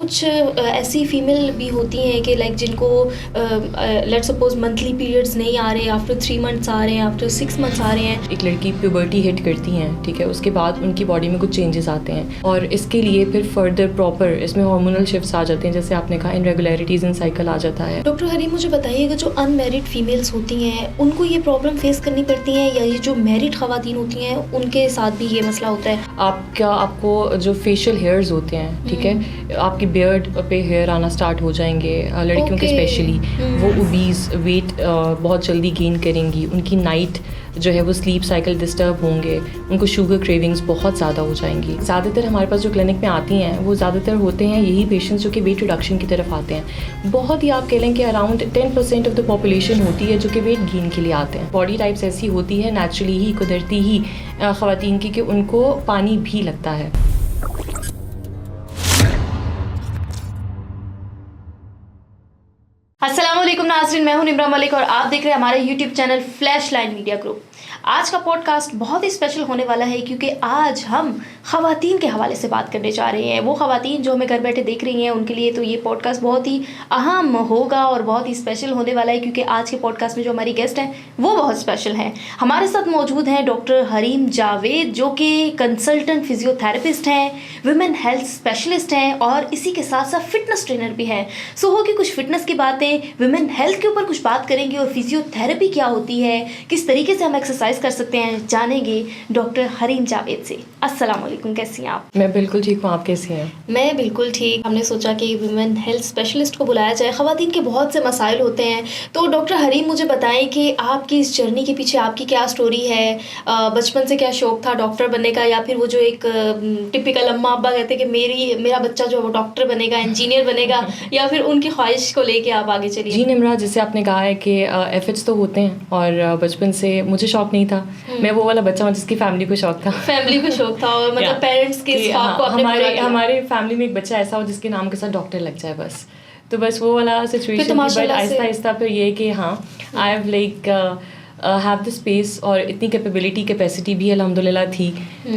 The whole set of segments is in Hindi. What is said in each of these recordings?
कुछ ऐसी फीमेल भी होती हैं कि लाइक जिनको लेट सपोज मंथली पीरियड्स नहीं आ रहे, आफ्टर 3 मंथ्स आ रहे हैं, आफ्टर 6 मंथ्स आ रहे हैं। एक लड़की प्यूबर्टी हिट करती हैं, ठीक है, उसके बाद उनकी बॉडी में कुछ चेंजेस आते हैं और इसके लिए फिर फर्दर प्रॉपर इसमें हार्मोनल शिफ्ट्स आ जाते हैं, जैसे आपने कहा इनरेगुलरिटीज़ इन साइकिल आ जाता है। डॉक्टर हरीम मुझे बताइएगा, जो अनमैरिड फीमेल्स होती हैं उनको ये प्रॉब्लम फेस करनी पड़ती है या ये जो मैरिड ख़वातीन होती हैं उनके साथ भी ये मसला होता है? आपको जो फेशियल हेयर्स होते हैं, ठीक है, आपकी बियर्ड पे हेयर आना स्टार्ट हो जाएंगे, लड़कियों के स्पेशली। वो ओबीज वेट बहुत जल्दी गेन करेंगी, उनकी नाइट जो है वो स्लीप साइकिल डिस्टर्ब होंगे, उनको शुगर क्रेविंग्स बहुत ज़्यादा हो जाएंगी। ज़्यादातर हमारे पास जो क्लिनिक में आती हैं वो ज़्यादातर होते हैं यही पेशेंट्स जो कि वेट रिडक्शन की तरफ आते हैं। बहुत ही आप कह लें कि अराउंड 10% ऑफ द पॉपुलेशन होती है जो कि वेट गेन के लिए आते हैं। बॉडी टाइप्स ऐसी होती है नेचुरली ही, कुदरती ही ख़वातीन की, कि उनको पानी भी लगता है। अस्सलाम वालेकुम नाज़रीन, मैं हूं निम्रा मलिक और आप देख रहे हैं हमारे YouTube channel flash line media group. आज का पॉडकास्ट बहुत ही स्पेशल होने वाला है क्योंकि आज हम ख़वातीन के हवाले से बात करने जा रहे हैं। वो ख़वातीन जो हमें घर बैठे देख रही हैं उनके लिए तो ये पॉडकास्ट बहुत ही अहम होगा और बहुत ही स्पेशल होने वाला है क्योंकि आज के पॉडकास्ट में जो हमारी गेस्ट हैं वो बहुत स्पेशल हैं। हमारे साथ मौजूद हैं डॉक्टर हरीम जावेद जो कि कंसल्टेंट फिजियोथेरेपिस्ट हैं, वुमेन हेल्थ स्पेशलिस्ट हैं और इसी के साथ साथ फिटनेस ट्रेनर भी हैं। सो होगी कुछ फिटनेस की बातें, वुमेन हेल्थ के ऊपर कुछ बात करेंगे और फिजियोथेरेपी क्या होती है, किस तरीके से हम एक्सरसाइज कर सकते हैं, जानेंगे डॉक्टर हरीम जावेद से। अस्सलाम वालेकुम, कैसी हैं आप? मैं बिल्कुल ठीक हूँ, आप कैसी हैं? मैं बिल्कुल ठीक। हमने सोचा कि वुमेन हेल्थ स्पेशलिस्ट को बुलाया जाए। ख़वातीन के बहुत से मसाइल होते हैं, तो डॉक्टर हरीम मुझे बताएं कि आपकी इस जर्नी के पीछे आपकी क्या स्टोरी है? बचपन से क्या शौक़ था डॉक्टर बनने का, या फिर वो जो एक टिपिकल अम्मा अब्बा कहते हैं कि मेरा बच्चा जो है वो डॉक्टर बनेगा, इंजीनियर बनेगा, या फिर उनकी ख्वाहिश को लेके आप आगे चलिए? जी निम्रा, जैसे आपने कहा है कि एफर्ट्स तो होते हैं और बचपन से मुझे शौक़ नहीं था। मैं वो वाला बच्चा हूँ जिसकी फैमिली को शौक़ था। फैमिली को शौक़ था और मतलब पेरेंट्स के ख्वाब को आपने पूरा किया। हमारे फैमिली में एक बच्चा ऐसा हो जिसके नाम के साथ डॉक्टर लग जाए बस, तो बस वो वाला सिचुएशन थी। बट आहिस्ता आहिस्ता फिर ये कि हाँ, I have like have the space और इतनी कैपेसिटी भी अल्हम्दुलिल्लाह थी,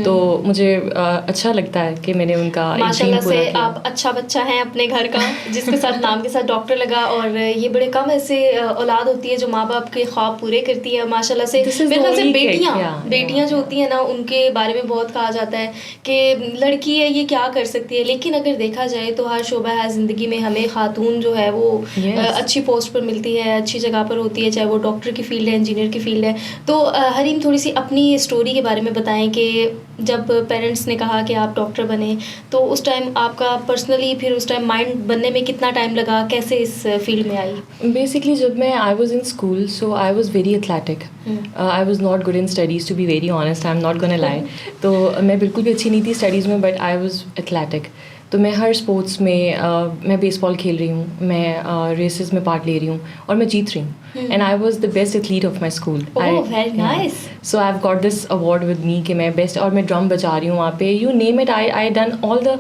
तो मुझे अच्छा लगता है कि मैंने उनका माशाल्लाह से आप अच्छा बच्चा हैं अपने घर का जिसके साथ नाम के साथ डॉक्टर लगा। और ये बड़े कम ऐसे औलाद होती है जो माँ बाप के ख्वाब पूरे करती है। माशाल्लाह से मेरे ख्याल से बेटियाँ जो होती हैं ना, उनके बारे में बहुत कहा जाता है कि लड़की है ये क्या कर सकती है, लेकिन अगर देखा जाए तो हर शोबा है ज़िंदगी में हमें खातून जो है वो अच्छी पोस्ट पर मिलती है, अच्छी जगह पर होती है, चाहे वो डॉक्टर की फील्ड है, इंजीनियर की फील्ड है। तो हरीम थोड़ी सी अपनी स्टोरी के बारे में बताएं कि जब पेरेंट्स ने कहा कि आप डॉक्टर बने तो उस टाइम आपका पर्सनली फिर उस टाइम माइंड बनने में कितना टाइम लगा, कैसे इस फील्ड में आई? बेसिकली जब मैं I was in school, so I was very athletic. I was not good in studies, to be very honest, I am not gonna lie. तो मैं बिल्कुल भी अच्छी नहीं थी स्टडीज़ में, बट आई वाज एथलेटिक। तो मैं हर स्पोर्ट्स में मैं बेसबॉल खेल रही हूँ, मैं रेसेस में पार्ट ले रही हूँ और मैं जीत रही हूँ। And I was the best athlete of my school. Very nice. So I have got this award with me कि मैं बेस्ट, और मैं ड्रम बजा रही हूँ वहाँ पे, you name it, I done all the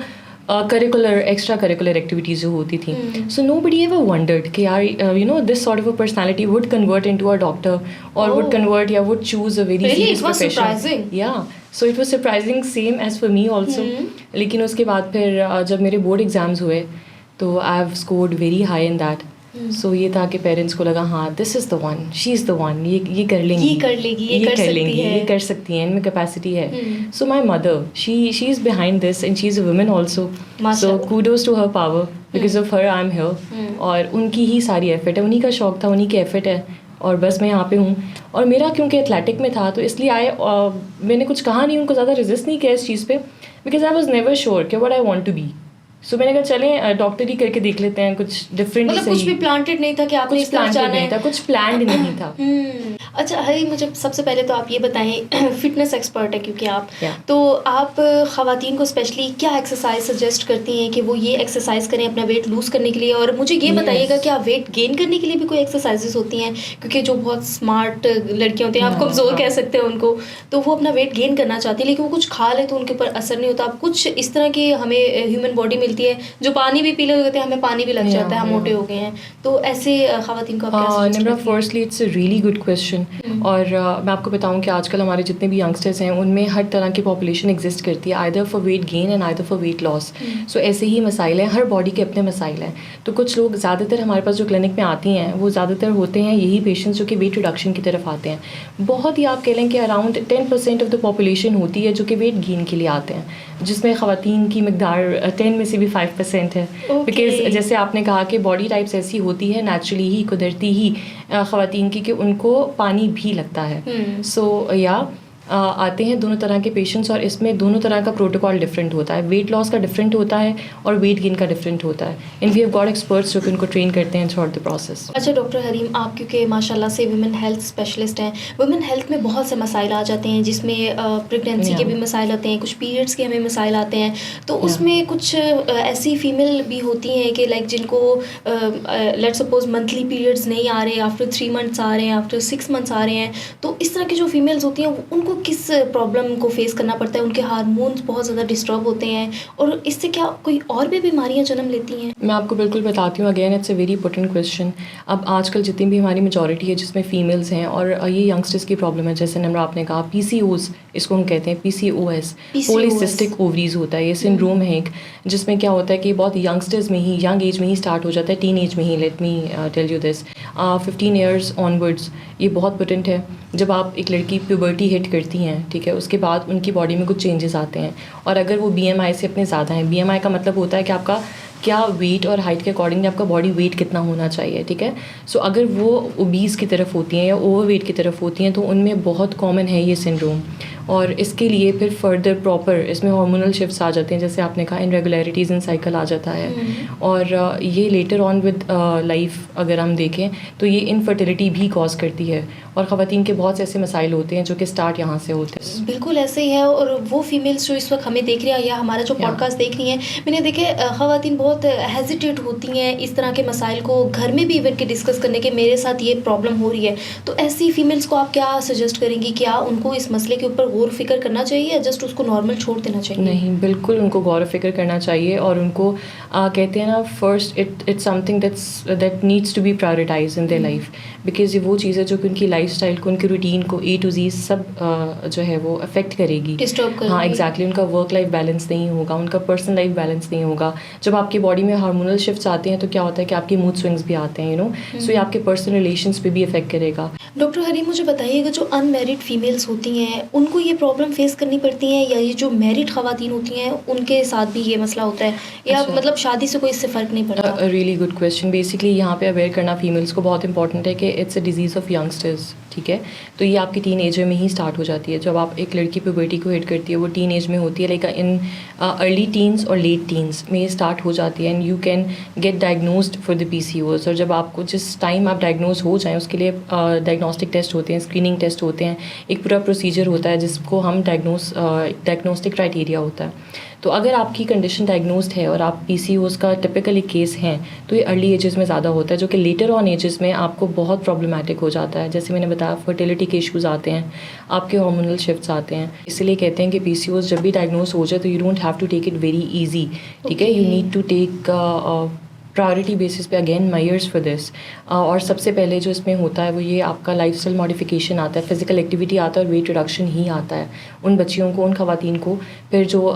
extra curricular activities जो होती थी। सो nobody ever wondered कि यार you know this sort of a personality would convert into a doctor or would convert या would choose a very serious profession. Surprising. Yeah, so it was surprising, same as for me also. लेकिन उसके बाद फिर जब मेरे बोर्ड एग्जाम्स हुए तो I have scored very high in that. सो ये था कि पेरेंट्स को लगा हाँ this is the one, she is the one, ये कर लेंगी, ये कर सकती हैं, इनमें कैपेसिटी है। So my mother she is behind this and she is a woman also, so kudos to her power, because of her I am here. और उनकी ही सारी एफर्ट है, उन्हीं का शौक़ था, उन्हीं की एफर्ट है और बस मैं यहाँ पे हूँ। और मेरा क्योंकि एथलेटिक में था तो इसलिए मैंने कुछ कहा नहीं, उनको ज़्यादा रेजिस्ट नहीं किया इस चीज़ पे, because I was never sure कि what I want to be. So मैंने कहा चलें डॉक्टर ही करके देख लेते हैं, कुछ डिफरेंट। मतलब कुछ भी प्लांटेड नहीं था कि आपने इस तरफ जाना है? कुछ प्लान्ड नहीं था। अच्छा हरी, मुझे सबसे पहले तो आप ये बताएं, फिटनेस एक्सपर्ट है क्योंकि आप, तो आप ख़वातीन को स्पेशली क्या एक्सरसाइज सजेस्ट करती हैं कि वो ये एक्सरसाइज करें अपना वेट लूज़ करने के लिए? और मुझे ये बताइएगा क्या वेट गेन करने के लिए भी कोई एक्सरसाइजेस होती हैं? क्योंकि जो बहुत स्मार्ट लड़कियाँ होती हैं, आप कमज़ोर कह सकते हैं उनको, तो वो अपना वेट गेन करना चाहती है लेकिन वो कुछ खा ले तो उनके ऊपर असर नहीं होता। आप कुछ इस तरह की हमें ह्यूमन बॉडी मिलती है जो पानी भी पी ले होते हैं, हमें पानी भी लग जाता है, हम मोटे हो गए हैं, तो ऐसे ख़वातीन को आप क्या? Nimra, firstly it's a really good question population. और मैं आपको बताऊं कि आजकल हमारे जितने भी यंगस्टर्स हैं उनमें हर तरह की पॉपुलेशन एग्जिस्ट करती है, either for weight gain and either for weight loss. So ऐसे ही मसाइल हैं, हर बॉडी के अपने मसाइल हैं। तो कुछ लोग ज़्यादातर हमारे पास जो क्लिनिक में आती हैं वो ज़्यादातर होते हैं यही पेशेंट्स जो कि वेट रिडक्शन की तरफ आते हैं। बहुत ही आप कह लें कि अराउंड 10% ऑफ द पॉपुलेशन होती है जो कि वेट गेन के लिए आते हैं, जिसमें ख़वातीन की मकदार 10 में से भी 5% है। बिकॉज जैसे आपने कहा कि बॉडी टाइप्स ऐसी होती है नेचुरली ही, कुदरती ही ख़वातीन की, कि उनको पानी भी लगता है। सो आते हैं दोनों तरह के पेशेंट्स और इसमें दोनों तरह का प्रोटोकॉल डिफरेंट होता है। वेट लॉस का डिफरेंट होता है और वेट गेन का डिफरेंट होता है। And we have got experts जो कि उनको ट्रेन करते हैं थ्रू आउट द प्रोसेस। अच्छा डॉक्टर हरीम, आप क्योंकि माशाल्लाह से वुमेन हेल्थ स्पेशलिस्ट हैं, वुमेन हेल्थ में बहुत से मसाइल आ जाते हैं जिसमें प्रेगनेंसी के भी मसाइल आते हैं, कुछ पीरियड्स के हमें मसाइल आते हैं। तो उसमें कुछ ऐसी फीमेल भी होती हैं कि लाइक जिनको लेट्स सपोज मंथली पीरियड्स नहीं आ रहे, आफ्टर 3 मंथ्स आ रहे हैं, आफ्टर 6 मंथ्स आ रहे हैं। तो इस तरह की जो फीमेल्स होती हैं उनको किस प्रॉब्लम को फेस करना पड़ता है? उनके हार्मोन्स बहुत ज़्यादा डिस्टर्ब होते हैं और इससे क्या कोई और भी बीमारियां जन्म लेती हैं? मैं आपको बिल्कुल बताती हूँ। Again it's a very important question. अब आजकल जितनी भी हमारी मेजॉरिटी है जिसमें फीमेल्स हैं और ये यंगस्टर्स की प्रॉब्लम है, जैसे नम्रा आपने कहा PCOS, इसको हम कहते हैं PCOS, पॉलीसिस्टिक ओवरीज होता है। ये सिंड्रोम है एक, जिसमें क्या होता है कि बहुत यंगस्टर्स में ही, यंग एज में ही स्टार्ट हो जाता है, टीन एज में ही। Let me tell you this, 15 years onwards ये बहुत पोटेंट है। जब आप एक लड़की प्यूबर्टी हिट करती हैं, ठीक है, उसके बाद उनकी बॉडी में कुछ चेंजेस आते हैं और अगर वो BMI से अपने ज़्यादा हैं, BMI का मतलब होता है कि आपका क्या वेट और हाइट के अकॉर्डिंगली आपका बॉडी वेट कितना होना चाहिए, ठीक है। सो अगर वो ओबीज़ की तरफ होती हैं या ओवरवेट की तरफ होती हैं तो उनमें बहुत कॉमन है ये सिंड्रोम। और इसके लिए फिर फर्दर प्रॉपर इसमें हार्मोनल शिफ्ट्स आ जाते हैं, जैसे आपने कहा इनरेगुलरिटीज़ इन साइकिल आ जाता है। और ये लेटर ऑन विद लाइफ अगर हम देखें तो ये इनफर्टिलिटी भी कॉज करती है और ख़वातीन के बहुत से ऐसे मसाइल होते हैं जो कि स्टार्ट यहाँ से होते हैं। बिल्कुल ऐसे ही है। और वो फीमेल्स जो इस वक्त हमें देख रही हैं या हमारा जो पॉडकास्ट देख रही हैं, मैंने देखे ख़वातीन बहुत हेजिटेट होती हैं इस तरह के मसाइल को घर में भी इवन के डिस्कस करने के, मेरे साथ ये प्रॉब्लम हो रही है। तो ऐसी फीमेल्स को आप क्या सजेस्ट करेंगी? क्या उनको इस मसले के ऊपर गौर फिक्र करना चाहिए या जस्ट उसको नॉर्मल छोड़ देना चाहिए? नहीं, बिल्कुल उनको गौर फिक्र करना चाहिए और उनको कहते हैं ना, first it's something that needs to be prioritize in their life. Because ये वो चीज़ है जो कि उनकी लाइफस्टाइल को, उनकी रूटीन को A to Z सब जो है वो अफेक्ट करेगी, डिस्टर्ब करेगी। हाँ एग्जैक्टली। उनका वर्क लाइफ बैलेंस नहीं होगा, उनका पर्सनल लाइफ बैलेंस नहीं होगा। जब आपकी बॉडी में हार्मोनल शिफ्ट्स आते हैं तो क्या होता है कि आपकी मूड स्विंग्स भी आते हैं, यू नो। सो ये आपके पर्सनल रिलेशंस पे भी अफेक्ट करेगा। डॉक्टर हरीम, मुझे बताइएगा जो अनमैरिड फीमेल्स होती हैं उनको ये प्रॉब्लम फेस करनी पड़ती है या ये जो मैरिड ख़वातीन होती हैं उनके साथ भी ये मसला होता है, या मतलब शादी से कोई इससे फ़र्क नहीं पड़ता? Really good question. बेसिकली यहाँ पे अवेयर करना फीमेल्स को बहुत इंपॉर्टेंट है कि it's a disease of youngsters, ठीक है। तो ये आपकी टीन एज में ही स्टार्ट हो जाती है। जब आप एक लड़की प्यूबर्टी को हिट करती है वो टीन एज में होती है, लाइक इन अर्ली टीन्स और लेट टीन्स में ये स्टार्ट हो जाती है and you can get diagnosed for the PCOS। और जब आपको जिस टाइम आप डायग्नोज हो जाएँ उसके लिए डायग्नोस्टिक टेस्ट होते हैं, स्क्रीनिंग टेस्ट होते हैं, एक पूरा प्रोसीजर होता है जिसको हम डायग्नोस्टिक क्राइटेरिया होता है। तो अगर आपकी कंडीशन डायग्नोस्ड है और आप PCOS का टिपिकली केस हैं तो ये अर्ली एजेस में ज़्यादा होता है, जो कि लेटर ऑन एजेस में आपको बहुत प्रॉब्लमैटिक हो जाता है। जैसे मैंने बताया, फर्टिलिटी के इश्यूज़ आते हैं, आपके हार्मोनल शिफ्ट्स आते हैं। इसलिए कहते हैं कि PCOS जब भी डायग्नोज हो जाए तो you don't have to take it very easy, ठीक है। You need to take priority basis पे अगेन मेजर्स फॉर दिस। और सबसे पहले जो इसमें होता है वो ये आपका लाइफस्टाइल मॉडिफिकेशन आता है, फिजिकल एक्टिविटी आता है और वेट रिडक्शन ही आता है। उन बच्चियों को, उन ख़वातीन को फिर जो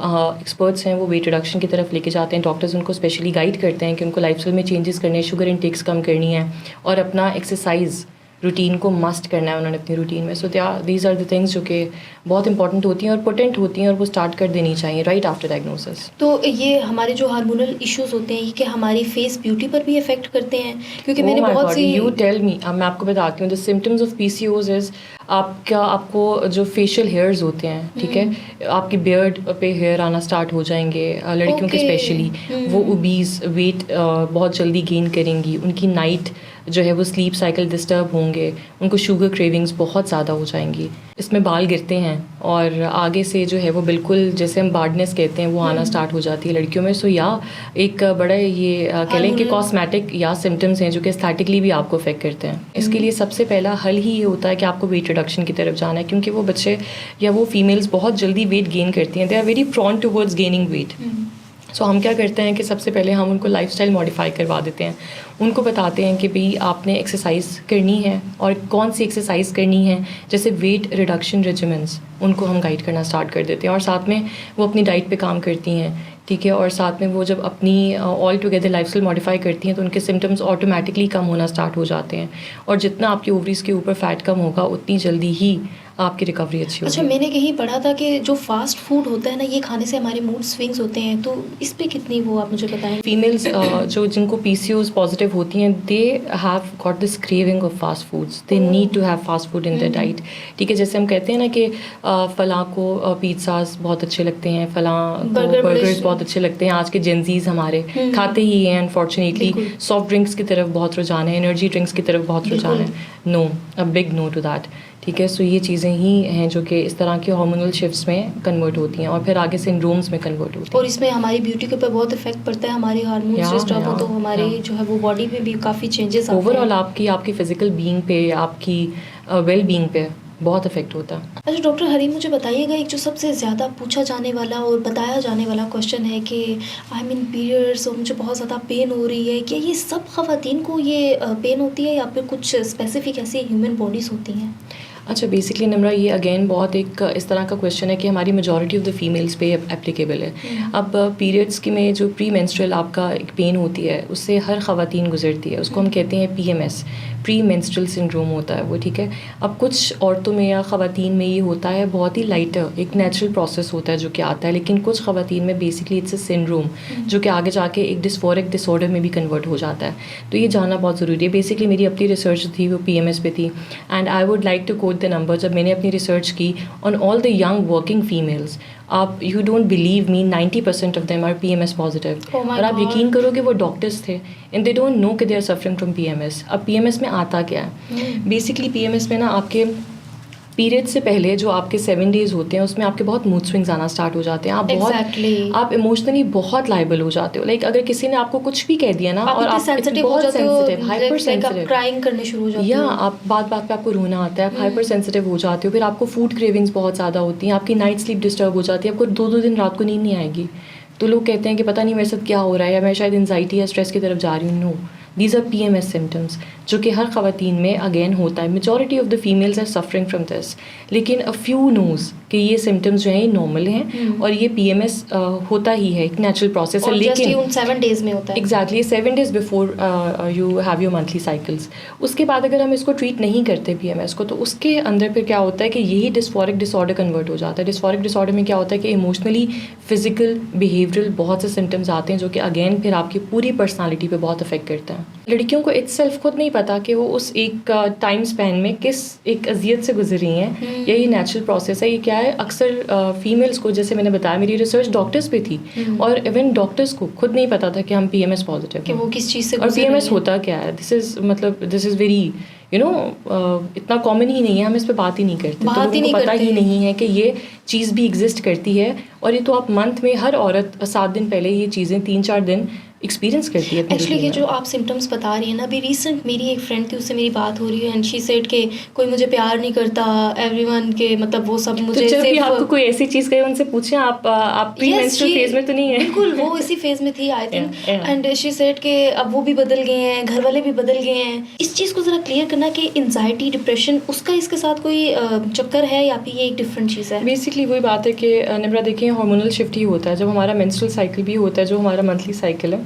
एक्सपर्ट्स हैं वो वेट रिडक्शन की तरफ लेके जाते हैं। डॉक्टर्स उनको स्पेशली गाइड करते हैं कि उनको लाइफस्टाइल में चेंजेस करने हैं, शुगर इंटेक्स कम करनी है और अपना एक्सरसाइज रूटीन को मस्ट करना है उन्होंने अपनी रूटीन में। So these are the things जो कि बहुत इंपॉर्टेंट होती हैं और पोटेंट होती हैं और वो स्टार्ट कर देनी चाहिए राइट आफ्टर डायग्नोसिस। तो ये हमारे जो हार्मोनल इश्यूज होते हैं ये कि हमारी फेस ब्यूटी पर भी इफेक्ट करते हैं? क्योंकि मैंने बहुत सी यू टेल मी, मैं आपको बताती हूँ the symptoms of PCOS is आपको जो फेशियल हेयर्स होते हैं, ठीक है, आपकी बियर्ड पे हेयर आना स्टार्ट हो जाएंगे, लड़कियों के स्पेशली। वो ओबीज वेट बहुत जल्दी गेन करेंगी, उनकी नाइट जो है वो स्लीप साइकिल डिस्टर्ब होंगे, उनको शुगर क्रेविंग्स बहुत ज़्यादा हो जाएंगी, इसमें बाल गिरते हैं और आगे से जो है वो बिल्कुल जैसे हम बार्डनेस कहते हैं वो आना स्टार्ट हो जाती है लड़कियों में। सो या एक बड़ा ये कह लें कि कॉस्मेटिक या सिम्टम्स हैं जो कि एस्थेटिकली भी आपको अफेक्ट करते हैं। इसके लिए सबसे पहला हल ही ये होता है कि आपको वेट रिडक्शन की तरफ जाना है, क्योंकि वो बच्चे या वो फीमेल्स बहुत जल्दी वेट गेन करती हैं, they are very prone towards gaining weight. So हम क्या करते हैं कि सबसे पहले हम उनको लाइफस्टाइल मॉडिफाई करवा देते हैं, उनको बताते हैं कि भाई आपने एक्सरसाइज करनी है और कौन सी एक्सरसाइज करनी है, जैसे वेट रिडक्शन रेजिमेंट्स उनको हम गाइड करना स्टार्ट कर देते हैं और साथ में वो अपनी डाइट पे काम करती हैं, ठीक है। और साथ में वो जब अपनी ऑल टुगेदर लाइफस्टाइल मॉडिफाई करती हैं तो उनके सिम्टम्स ऑटोमेटिकली कम होना स्टार्ट हो जाते हैं और जितना आपकी ओवरीज़ के ऊपर फैट कम होगा उतनी जल्दी ही आपकी रिकवरी अच्छी होगी। अच्छा, मैंने कहीं पढ़ा था कि जो फास्ट फूड होता है ना, ये खाने से हमारे मूड स्विंग्स होते हैं, तो इस पे कितनी वो आप मुझे बताएं। फीमेल्स जो जिनको PCOS पॉजिटिव होती हैं, they have got this craving of fast foods, they need to have fast food in their diet, ठीक है। जैसे हम कहते हैं ना कि फलां को पिज़्ज़ाज बहुत अच्छे लगते हैं, फलां को बर्गर्स बहुत अच्छे लगते हैं, आज के जेंजीज हमारे खाते ही हैं अनफॉर्चुनेटली। सॉफ्ट ड्रिंक्स की तरफ बहुत रुझान है, एनर्जी ड्रिंक्स की तरफ बहुत रुझान है, no, a big no to that, ठीक है। सो ये चीज़ें ही हैं जो कि इस तरह की हार्मोनल शिफ्ट्स में कन्वर्ट होती हैं और फिर आगे सिंड्रोम्स में कन्वर्ट होती हैं। और इसमें हमारी ब्यूटी के ऊपर बहुत इफेक्ट पड़ता है, हमारे हार्मोन्स डिस्टर्ब हो तो हमारे जो है वो बॉडी पे भी काफ़ी चेंजेस आते हैं। ओवरऑल आपकी फिजिकल बीइंग पे, आपकी वेल बीइंग पे बहुत इफेक्ट होता है। अच्छा डॉक्टर हरीम, मुझे बताइएगा, एक जो सबसे ज़्यादा पूछा जाने वाला और बताया जाने वाला क्वेश्चन है कि आई मीन पीरियड्स और मुझे बहुत ज़्यादा पेन हो रही है, क्या ये सब ख़वातीन को ये पेन होती है या फिर कुछ स्पेसिफिक ऐसी ह्यूमन बॉडीज़ होती हैं? अच्छा, बेसिकली निम्रा ये अगेन बहुत एक इस तरह का क्वेश्चन है कि हमारी मेजॉरिटी ऑफ द फीमेल्स पे एप्लीकेबल है। अब पीरियड्स की में जो प्री मेंस्ट्रुअल आपका एक पेन होती है उससे हर ख़वातीन गुजरती है, उसको हम कहते हैं PMS, प्री मेंस्ट्रुअल सिंड्रोम होता है वो, ठीक है। अब कुछ औरतों में या ख़वातीन में ये होता है बहुत ही लाइटर, एक नेचुरल प्रोसेस होता है जो कि आता है, लेकिन कुछ ख़वातीन में बेसिकली इट्स अ सिंड्रोम जो कि आगे जाके एक डिस्फोरिक डिसऑर्डर में भी कन्वर्ट हो जाता है। तो ये जानना बहुत ज़रूरी है। बेसिकली मेरी अपनी रिसर्च थी वो PMS पे थी and I would like to quote the number. जब मैंने अपनी रिसर्च की on all the young working females, आप you don't believe me, 90% of them are PMS positive. और आप यकीन करोगे वो डॉक्टर्स थे एंड दे डोंट नो कि they are suffering from PMS। अब PMS में आता क्या है? बेसिकली PMS में ना आपके पीरियड से पहले जो आपके 7 डेज होते हैं उसमें आपके बहुत मूड स्विंग्स आना स्टार्ट हो जाते हैं। आप इमोशनली बहुत लाइबल हो जाते हो। लाइक अगर किसी ने आपको कुछ भी कह दिया ना और आप सेंसिटिव हो जाते हो, हाइपर सेंसिटिव, क्राइंग करने शुरू हो जाते हो, या आप बात बात पे आपको रोना आता है, आप हाइपर सेंसिटिव हो जाते हो, फिर आपको फूड क्रेविंग्स बहुत ज़्यादा होती हैं, आपकी नाइट स्लीप डिस्टर्ब हो जाती है, आपको 2-2 दिन रात को नींद नहीं आएगी। तो लोग कहते हैं कि पता नहीं मेरे साथ क्या हो रहा है या मैं शायद एंजाइटी या स्ट्रेस की तरफ जा रही हूँ। No, these are PMS symptoms जो कि हर ख़वातीन में अगेन होता है। Majority of the females are suffering from this, लेकिन अ फ्यू नोज कि ये सिम्टम्स जो हैं ये नॉर्मल हैं और ये PMS होता ही है, एक नेचुरल प्रोसेस है। लेकिन उन 7 डेज में होता है। Exactly 7 days before you have your monthly cycles. उसके बाद अगर हम इसको ट्रीट नहीं करते PMS को, तो उसके अंदर फिर क्या होता है कि यही डिस्फोरिक डिसऑर्डर कन्वर्ट हो जाता है। डिस्फोरिक डिसऑर्डर में क्या होता है कि इमोशनली, फिजिकल, बिहेवियरल बहुत से सिम्टम्स आते हैं जो कि अगेन फिर आपकी पूरी पर्सनालिटी पे बहुत अफेक्ट करते हैं। लड़कियों को इटसेल्फ खुद नहीं पता कि वो उस एक टाइम स्पैन में किस एक अजियत से गुजरी हैं। यही नेचुरल प्रोसेस है। ये क्या है, अक्सर फीमेल्स को, जैसे मैंने बताया मेरी रिसर्च डॉक्टर्स पे थी और इवन डॉक्टर्स को खुद नहीं पता था कि हम PMS पॉजिटिव कि वो किस चीज़ से और PMS होता क्या है। दिस इज़ वेरी इतना कॉमन ही नहीं है, हम इस पे बात ही नहीं करते, तो लोगों को पता ही नहीं है कि ये चीज़ भी एग्जिस्ट करती है। और ये तो आप मंथ में हर औरत 7 दिन पहले ये चीज़ें 3-4 दिन एक्सपीरियंस करती है। एक्चुअली ये जो आप सिम्टम्स बता रही हैं ना, अभी रिसेंट मेरी एक फ्रेंड थी, उससे मेरी बात हो रही है एंड शी सेड कि कोई मुझे प्यार नहीं करता, एवरीवन के मतलब वो सब मुझे। तो जब भी आपको कोई ऐसी चीज़ कहे उनसे पूछें आप प्री मेंस्ट्रुअल फेज में तो नहीं है? बिल्कुल, वो इसी फेज में थी I think. And she said कि अब वो भी बदल गए हैं, घर वाले भी बदल गए हैं। इस चीज़ को ज़रा क्लियर करना कि एंजाइटी, डिप्रेशन, उसका इसके साथ कोई चक्कर है या फिर ये एक डिफरेंट चीज़ है? बेसिकली वही बात है कि निम्रा देखिए, हार्मोनल शिफ्ट ही होता है। जब हमारा मेंस्ट्रुअल साइकिल भी होता है, जो हमारा मंथली साइकिल है,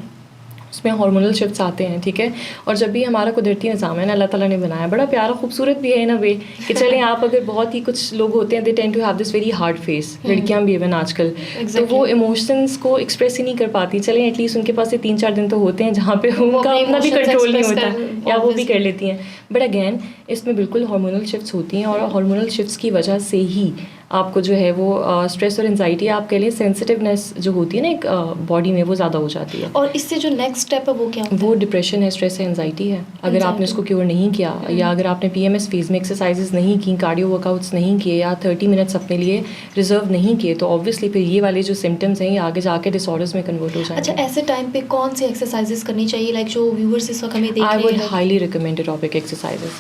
उसमें हार्मोनल शिफ्ट्स आते हैं, ठीक है। और जब भी हमारा कुदरती निज़ाम है ना, अल्लाह ताला ने बनाया, बड़ा प्यारा खूबसूरत भी है इन अ वे कि चलें आप अगर बहुत ही कुछ लोग होते हैं, they tend to have this very hard face, लड़कियां भी इवन आजकल, तो वो इमोशंस को एक्सप्रेस ही नहीं कर पाती। चलें एटलीस्ट उनके पास ये 3-4 दिन तो होते हैं जहाँ पे उनका अपना भी कंट्रोल नहीं होता या वो भी कर लेती हैं। बट अगेन इसमें बिल्कुल हार्मोनल शिफ्ट्स होती हैं और हार्मोनल शिफ्ट्स की वजह से ही आपको जो है वो स्ट्रेस और एंजाइटी, आपके लिए सेंसिटिवनेस जो होती है ना एक बॉडी में, वो ज़्यादा हो जाती है। और इससे जो नेक्स्ट स्टेप है वो क्या होता है? वो डिप्रेशन है, स्ट्रेस है, एंजाइटी है। अगर आपने उसको क्योर नहीं किया या अगर आपने PMS फेज में एक्सरसाइजेज नहीं की, कार्डियो वर्कआउट्स नहीं किए या 30 मिनट्स अपने लिए रिजर्व नहीं किए, तो ऑब्वियसली फिर ये वाले जो सिम्टम्स हैं ये आगे जाके डिसऑर्डर्स में कन्वर्ट हो जाएंगे। अच्छा, ऐसे टाइम पे कौन सी एक्सरसाइजेज करनी चाहिए, लाइक जो व्यूअर्स इस वक्त हमें देख रहे हैं? I would highly recommend aerobic exercises.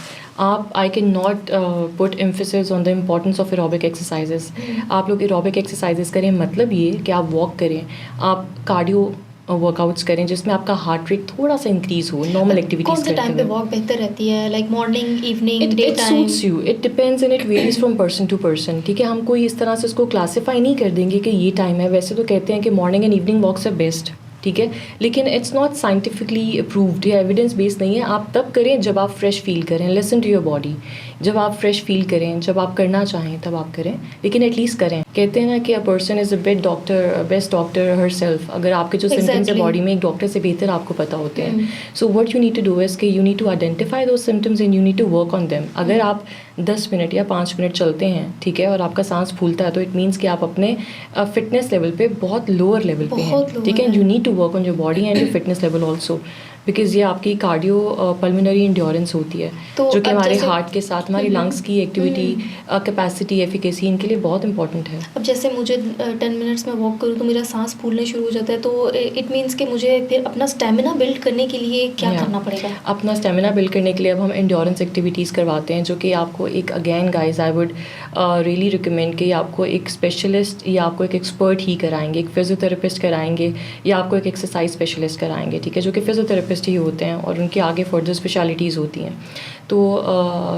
आप I can not put emphasis on the importance of aerobic exercises. आप लोग एरोबिक एक्सरसाइजेस करें, मतलब ये कि आप वॉक करें, आप कार्डियो वर्कआउट्स करें जिसमें आपका हार्ट रेट थोड़ा सा इंक्रीज हो, नॉर्मल एक्टिविटीज कौन से टाइम पे वॉक बेहतर रहती है, like morning, evening, day time? Suits you, it depends and it varies from person to person, ठीक है। हम कोई इस तरह से उसको क्लासीफाई नहीं कर देंगे कि ये टाइम है। वैसे तो कहते हैं कि morning and evening walks are best, ठीक है, लेकिन इट्स नॉट साइंटिफिकली अप्रूव्ड या एविडेंस बेस्ड नहीं है। आप तब करें जब आप फ्रेश फील करें, लिसन टू योर बॉडी। जब आप फ्रेश फील करें, जब आप करना चाहें तब आप करें, लेकिन एटलीस्ट करें। कहते हैं ना कि a person is a best doctor her self. अगर आपके जो सिम्टम्स है बॉडी में, एक डॉक्टर से बेहतर आपको पता होते हैं। So what you need to do is कि you need to identify those symptoms and you need to work on them. अगर आप 10 मिनट या 5 मिनट चलते हैं, ठीक है, और आपका सांस फूलता है, तो इट मीन्स कि आप अपने फिटनेस लेवल पे बहुत लोअर लेवल पे हैं, ठीक है। You need to work on your body and your fitness level also, because ये आपकी कार्डियो पल्मोनरी इंड्योरेंस होती है, तो जो कि हमारे हार्ट के साथ हमारी लंग्स की एक्टिविटी, कैपेसिटी, एफिकेसी, इनके लिए बहुत इंपॉर्टेंट है। अब जैसे मुझे 10 मिनट्स में वॉक करूँ तो मेरा सांस फूलने शुरू हो जाता है, तो इट मीन्स कि मुझे फिर अपना स्टेमिना बिल्ड करने के लिए क्या करना पड़ेगा? अपना स्टेमिना बिल्ड करने के लिए अब हम इंड्योरेंस एक्टिविटीज़ करवाते हैं, जो कि आपको एक, again guys I would really recommend कि आपको एक स्पेशलिस्ट या आपको एक एक्सपर्ट ही कराएंगे, एक फिजियोथेरेपिस्ट कराएंगे या आपको एक एक्सरसाइज स्पेशलिस्ट कराएंगे, ठीक है, जो कि फिजियोथेरेपिस्ट ही होते हैं और उनके आगे फर्दर स्पेशलिटीज़ होती हैं। तो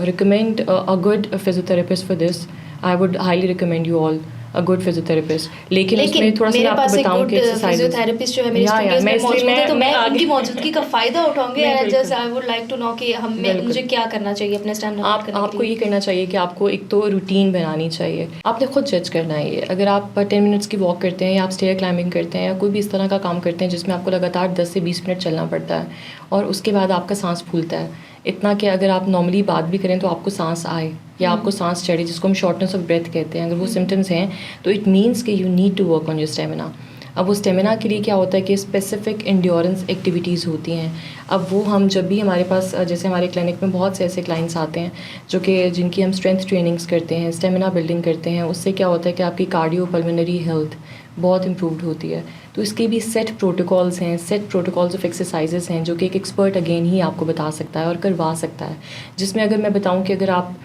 recommend a good physiotherapist for this. I would highly recommend you all a good physiotherapist. लेकिन उसमें थोड़ा सा मैं आपको बताऊं कि फिजियोथेरेपिस्ट जो है मेरे स्टूडियोज में मौजूद है, तो मैं उनकी मौजूदगी का फ़ायदा उठाऊंगी। Just I would like to know कि मुझे क्या करना चाहिए अपने स्टैमिना बिल्ड करने के लिए। आपको ये करना चाहिए कि आपको एक तो रूटीन बनानी चाहिए। आपने खुद जज करना है ये। अगर आप 10 मिनट्स की वॉक करते हैं या आप स्टेयर क्लाइंबिंग करते हैं या कोई भी इस तरह का काम करते हैं जिसमें आपको लगातार 10 से 20 मिनट चलना पड़ता है और उसके बाद आपका सांस फूलता है इतना कि अगर आप नॉर्मली बात भी करें तो आपको सांस आए या आपको सांस चढ़े, जिसको हम शॉर्टनेस ऑफ ब्रेथ कहते हैं, अगर वो सिम्टम्स हैं तो इट मीन्स कि you need to work on your stamina. अब वो स्टेमिना के लिए क्या होता है कि स्पेसिफिक इंड्योरेंस एक्टिविटीज़ होती हैं। अब वो हम जब भी हमारे पास, जैसे हमारे क्लिनिक में बहुत से ऐसे क्लाइंट्स आते हैं जो कि जिनकी हम स्ट्रेंथ ट्रेनिंग्स करते हैं, स्टेमिना बिल्डिंग करते हैं, उससे क्या होता है कि आपकी कार्डियो पल्मोनरी हेल्थ बहुत इम्प्रूव्ड होती है। तो इसके भी सेट प्रोटोकॉल्स हैं, सेट प्रोटोकॉल्स ऑफ एक्सरसाइजेस हैं जो कि एक एक्सपर्ट अगेन ही आपको बता सकता है और करवा सकता है। जिसमें अगर मैं बताऊं कि अगर आप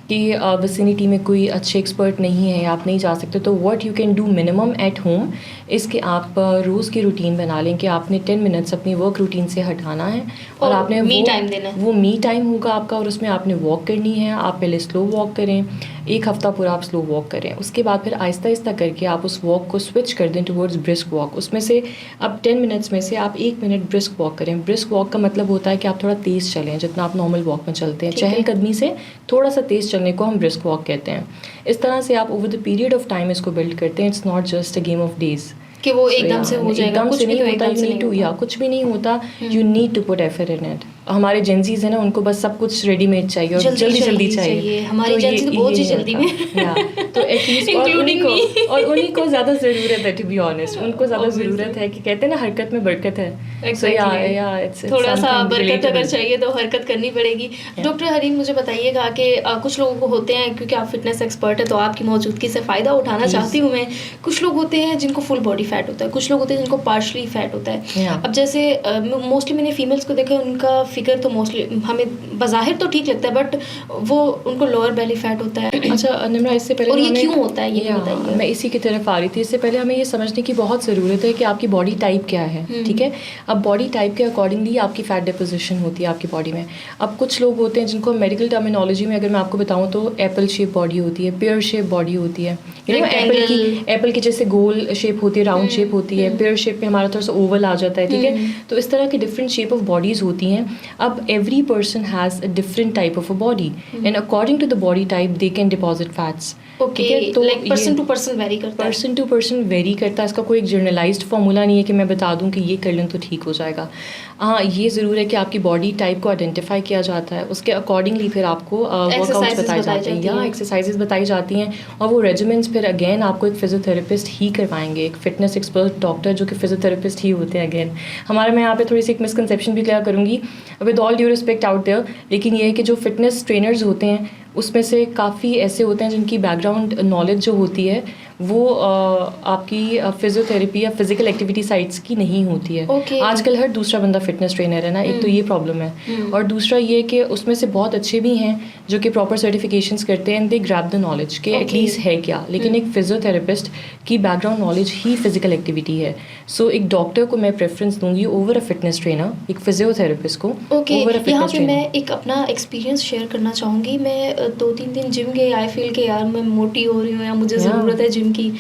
कि विसिनिटी में कोई अच्छे एक्सपर्ट नहीं है या आप नहीं जा सकते, तो what you can do minimum at home इसके आप रोज़ की रूटीन बना लें कि आपने 10 मिनट्स अपनी वर्क रूटीन से हटाना है और आपने मी टाइम देना है। वो मी टाइम होगा आपका और उसमें आपने वॉक करनी है। आप पहले स्लो वॉक करें, 1 हफ्ता पूरा आप स्लो वॉक करें, उसके बाद फिर आहिस्ता आहिस्ता करके आप उस वॉक को स्विच कर दें टुवर्ड्स ब्रिस्क वॉक। उसमें से अब 10 मिनट्स में से आप 1 मिनट ब्रिस्क वॉक करें। ब्रिस्क वॉक का मतलब होता है कि आप थोड़ा तेज़ चलें, जितना आप नॉर्मल वॉक में चलते हैं, चहलकदमी से थोड़ा सा तेज़ चलने को हम ब्रिस्क वॉक कहते हैं। इस तरह से आप over the period of time इसको बिल्ड करते हैं। It's not just a game of days कि वो एकदम से हो जाएगा, कुछ नहीं होता, कुछ भी नहीं होता। You need to put effort in it. हमारे जेंजीज है ना, उनको बस सब कुछ रेडीमेड चाहिए और जल्दी जल्दी चाहिए। हमारी जेंजी तो बहुत ही जल्दी में तो एटलीस्ट और उन्हीं को ज़्यादा ज़रूरत है, टू बी ऑनेस्ट, उनको ज़्यादा ज़रूरत है कि कहते हैं ना हरकत में बरकत है। थोड़ा सा बरकत अगर चाहिए तो हरकत करनी पड़ेगी। डॉक्टर हरीन, मुझे बताइएगा कि कुछ लोगों को होते हैं, क्योंकि आप फिटनेस एक्सपर्ट है तो आपकी मौजूदगी से फ़ायदा उठाना चाहती हूँ मैं, कुछ लोग होते हैं जिनको फुल बॉडी फैट होता है, कुछ लोग होते हैं जिनको पार्शली फैट होता है। अब जैसे मोस्टली मैंने फीमेल्स को देखा, उनका फिगर तो मोस्टली हमें बाज़ाहिर तो ठीक लगता है, बट वो उनको लोअर बेली फैट होता है। अच्छा निम्रा, इससे पहले और ये क्यों होता है ये बताइए। मैं इसी की तरफ आ रही थी। इससे पहले हमें ये समझने की बहुत ज़रूरत है कि आपकी बॉडी टाइप क्या है, ठीक है। अब बॉडी टाइप के अकॉर्डिंगली आपकी फैट डिपोजिशन होती है आपकी बॉडी में। अब कुछ लोग होते हैं जिनको मेडिकल टर्मिनोलॉजी में अगर मैं आपको बताऊँ तो एप्पल शेप बॉडी होती है, पेयर शेप बॉडी होती है, एप्पल की जैसे गोल शेप होती है, राउंड शेप होती है, पेयर शेप में हमारा थोड़ा सा ओवल आ जाता है, ठीक है। तो इस तरह की डिफरेंट शेप ऑफ बॉडीज़ होती हैं। अब every person has a different type of a body and according to the body type they can deposit fats. तो like person to person vary करता है। पर्सन टू पर्सन वेरी करता है। इसका कोई एक जर्नलाइज्ड फार्मूला नहीं है कि मैं बता दूं कि ये कर लें तो ठीक हो जाएगा। हाँ, ये ज़रूर है कि आपकी बॉडी टाइप को आइडेंटिफाई किया जाता है, उसके अकॉर्डिंगली फिर आपको वर्कआउट्स बताए जाते हैं या एक्सरसाइजेज बताई जाती हैं, और वो रेजिमेंट्स फिर अगेन आपको एक फिजियोथेरेपिस्ट ही करवाएंगे, एक फिटनेस एक्सपर्ट डॉक्टर जो कि फिजियोथेरेपिस्ट ही होते हैं। अगेन हमारे मैं यहाँ पे थोड़ी सी एक मिसकंसेप्शन भी क्लियर करूँगी with all due respect out there, लेकिन ये है कि जो फिटनेस ट्रेनर्स होते हैं उसमें से काफ़ी ऐसे होते हैं जिनकी बैकग्राउंड नॉलेज जो होती है वो आपकी फिजियोथेरेपी या फिजिकल एक्टिविटी साइट्स की नहीं होती है। Okay. आजकल हर दूसरा बंदा फिटनेस ट्रेनर है ना, एक तो ये प्रॉब्लम है और दूसरा ये कि उसमें से बहुत अच्छे भी हैं जो कि प्रॉपर सर्टिफिकेशंस करते हैं and they grab the knowledge कि एटलीस्ट है क्या, लेकिन एक फिजियोथेरेपिस्ट की बैकग्राउंड नॉलेज ही फिजिकल एक्टिविटी है। सो एक डॉक्टर को मैं प्रेफरेंस दूंगी ओवर अ फिटनेस ट्रेनर, एक फिजियोथेरेपिस्ट को ओवर अ यहाँ फिटनेस पे ट्रेनर। मैं एक अपना एक्सपीरियंस शेयर करना चाहूँगी। मैं 2-3 दिन जिम गई, आई फील के यार मैं मोटी हो रही हूँ या मुझे ज़रूरत है जिम की।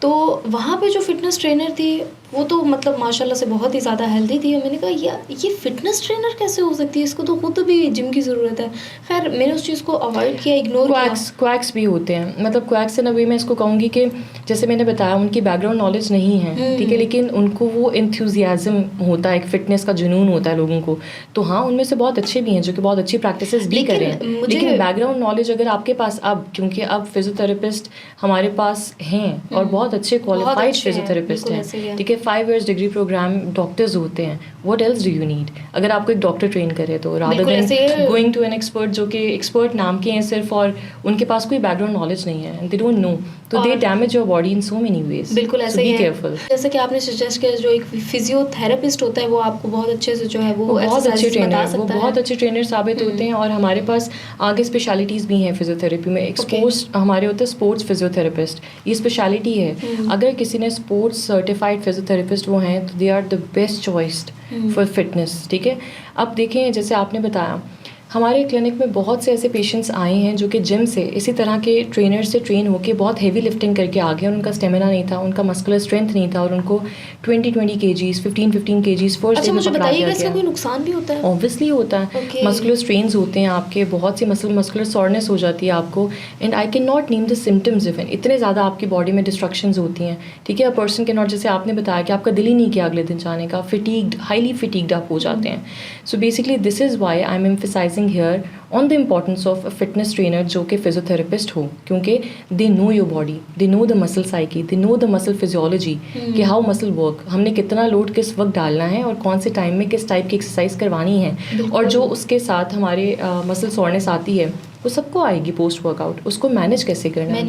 तो वहाँ पे जो फिटनेस ट्रेनर थी वो तो मतलब माशाल्लाह से बहुत ही ज़्यादा हेल्दी थी और मैंने कहा यार ये फिटनेस ट्रेनर कैसे हो सकती है, इसको तो खुद भी जिम की ज़रूरत है। खैर मैंने उस चीज़ को अवॉइड किया, इग्नोर किया। क्वैक्स भी होते हैं, मतलब क्वैक्स इन अ वे मैं इसको कहूँगी कि जैसे मैंने बताया उनकी बैकग्राउंड नॉलेज नहीं है, ठीक है, लेकिन उनको वो एंथुजियाज्म होता है, एक फिटनेस का जुनून होता है लोगों को। तो हाँ, उनमें से बहुत अच्छे भी हैं जो कि बहुत अच्छी प्रैक्टिसेस भी कर रहे हैं, लेकिन बैकग्राउंड नॉलेज अगर आपके पास अब, क्योंकि अब फिजियोथेरेपिस्ट हमारे पास हैं और बहुत अच्छे क्वालिफाइड फिजियोथेरेपिस्ट हैं, ठीक है, 5 years डिग्री प्रोग्राम डॉक्टर्स होते हैं। What else do you need? अगर आपको एक डॉक्टर ट्रेन करे तो rather than going to an expert जो कि एक्सपर्ट नाम के हैं सिर्फ और उनके पास कोई बैकग्राउंड नॉलेज नहीं है, दे डोंट नो, तो they damage your body in so many ways. बिल्कुल ऐसे ही है। जैसे कि आपने सजेस्ट किया जो एक फिजियोथेरेपिस्ट होता है वो आपको बहुत अच्छे से जो है वो बहुत अच्छे ट्रेनर, वो बहुत अच्छे ट्रेनर साबित होते हैं। और हमारे पास आगे स्पेशलिटीज़ भी हैं फिजियोथेरेपी में। एक स्पोर्ट्स हमारे होते हैं स्पोर्ट्स फिजियोथेरेपिस्ट, ये स्पेशलिटी है। अगर किसी ने स्पोर्ट्स सर्टिफाइड फिजियोथेरेपिस्ट वो हैं तो they are the best choice for fitness, ठीक है। अब देखें जैसे आपने बताया हमारे क्लिनिक में बहुत से ऐसे पेशेंट्स आए हैं जो कि जिम से इसी तरह के ट्रेनर से ट्रेन होकर बहुत हेवी लिफ्टिंग करके आ गए और उनका स्टेमिना नहीं था, उनका मस्कुलर स्ट्रेंथ नहीं था और उनको 20 kgs 15 kgs फर्स्ट डे में पकड़ा दिया गया। कोई नुकसान भी होता है? ऑब्वियसली होता है। मस्कुलर स्ट्रेन्स होते हैं आपके, बहुत सी मस्कुलर सॉरनेस हो जाती है आपको, and I can not name the symptoms even, इतने ज़्यादा आपकी बॉडी में डिस्ट्रक्शंस होती हैं, ठीक है। अ पर्सन कैन नॉट, जैसे आपने बताया कि आपका दिल ही नहीं किया अगले दिन जाने का, फिटीग्ड, हाईली फिटीग्ड आप हो जाते हैं। So basically this is why I am emphasising here on the importance of a fitness trainer जो कि फिजियोथेरेपिस्ट हो, क्योंकि they know your body, they know the muscle psyche, they know the muscle physiology कि हाउ मसल वर्क, हमने कितना लोड किस वक्त डालना है और कौन से टाइम में किस टाइप की एक्सरसाइज करवानी है, और जो उसके साथ हमारे मसल सोरनेस आती है वो सबको आएगी पोस्ट वर्कआउट, उसको मैनेज कैसे करना है,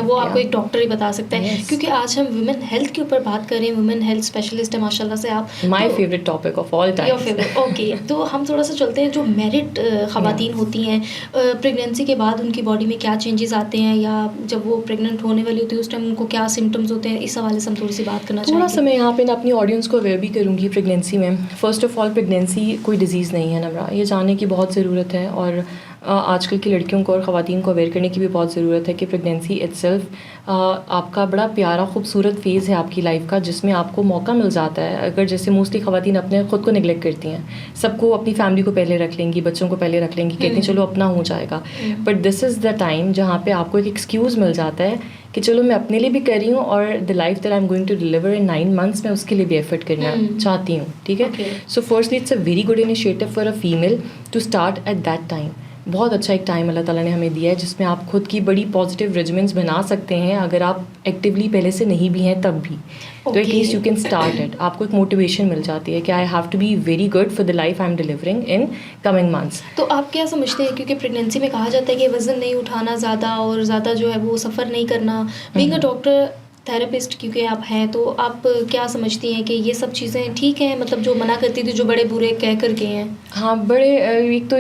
वो आपको एक डॉक्टर ही बता सकता है। क्योंकि आज हम वुमेन हेल्थ के ऊपर बात कर रहे हैं, वुमेन हेल्थ स्पेशलिस्ट है माशाल्लाह से आप। My favourite topic of all time. Your favourite, okay. तो हम थोड़ा सा चलते हैं जो मैरिड ख़वातीन होती हैं, प्रेगनेंसी के बाद उनकी बॉडी में क्या चेंजेस आते हैं या जब वो प्रेग्नेंट होने वाली होती है उस टाइम उनको क्या सिम्टम्स होते हैं, इस हवाले से हम थोड़ी सी बात करना चाहेंगे। थोड़ा सा मैं यहाँ पे अपनी ऑडियंस को अवेयर भी करूँगी प्रेगनेंसी में। फ़र्स्ट ऑफ ऑल प्रेगनेंसी कोई डिजीज़ नहीं है नमरा, ये जानने की बहुत ज़रूरत है और आजकल की लड़कियों को और ख़वातीन को अवेयर करने की भी बहुत ज़रूरत है कि प्रेगनेंसी इटसेल्फ आपका बड़ा प्यारा खूबसूरत फ़ेज़ है आपकी लाइफ का, जिसमें आपको मौका मिल जाता है। अगर जैसे मोस्टली ख़वातीन अपने ख़ुद को निगलेक्ट करती हैं, सबको अपनी फैमिली को पहले रख लेंगी, बच्चों को पहले रख लेंगी, कहती हैं चलो अपना हो जाएगा, but this is the time जहाँ पे आपको एक एक्सक्यूज़ मिल जाता है कि चलो मैं अपने लिए भी कर रही हूँ और the life that I am going to deliver in 9 months मैं उसके लिए भी एफर्ट करना चाहती हूँ, ठीक है। So firstly it's a very good initiative for a female to start at that time. बहुत अच्छा एक टाइम अल्लाह ताला ने हमें दिया है जिसमें आप खुद की बड़ी पॉजिटिव रेजिमेंट्स बना सकते हैं, अगर आप एक्टिवली पहले से नहीं भी हैं तब भी, तो at least you can start it. आपको एक मोटिवेशन मिल जाती है कि I have to be very good for the life I am delivering in coming months. तो आप क्या समझते हैं, क्योंकि प्रेगनेंसी में कहा जाता है कि वज़न नहीं उठाना ज़्यादा और ज़्यादा जो है वो सफ़र नहीं करना, बीइंग अ डॉक्टर थेरेपिस्ट क्योंकि आप हैं, तो आप क्या समझती हैं कि ये सब चीज़ें ठीक हैं, मतलब जो मना करती थी जो बड़े बुरे कह कर गए हैं? हाँ, बड़े एक तो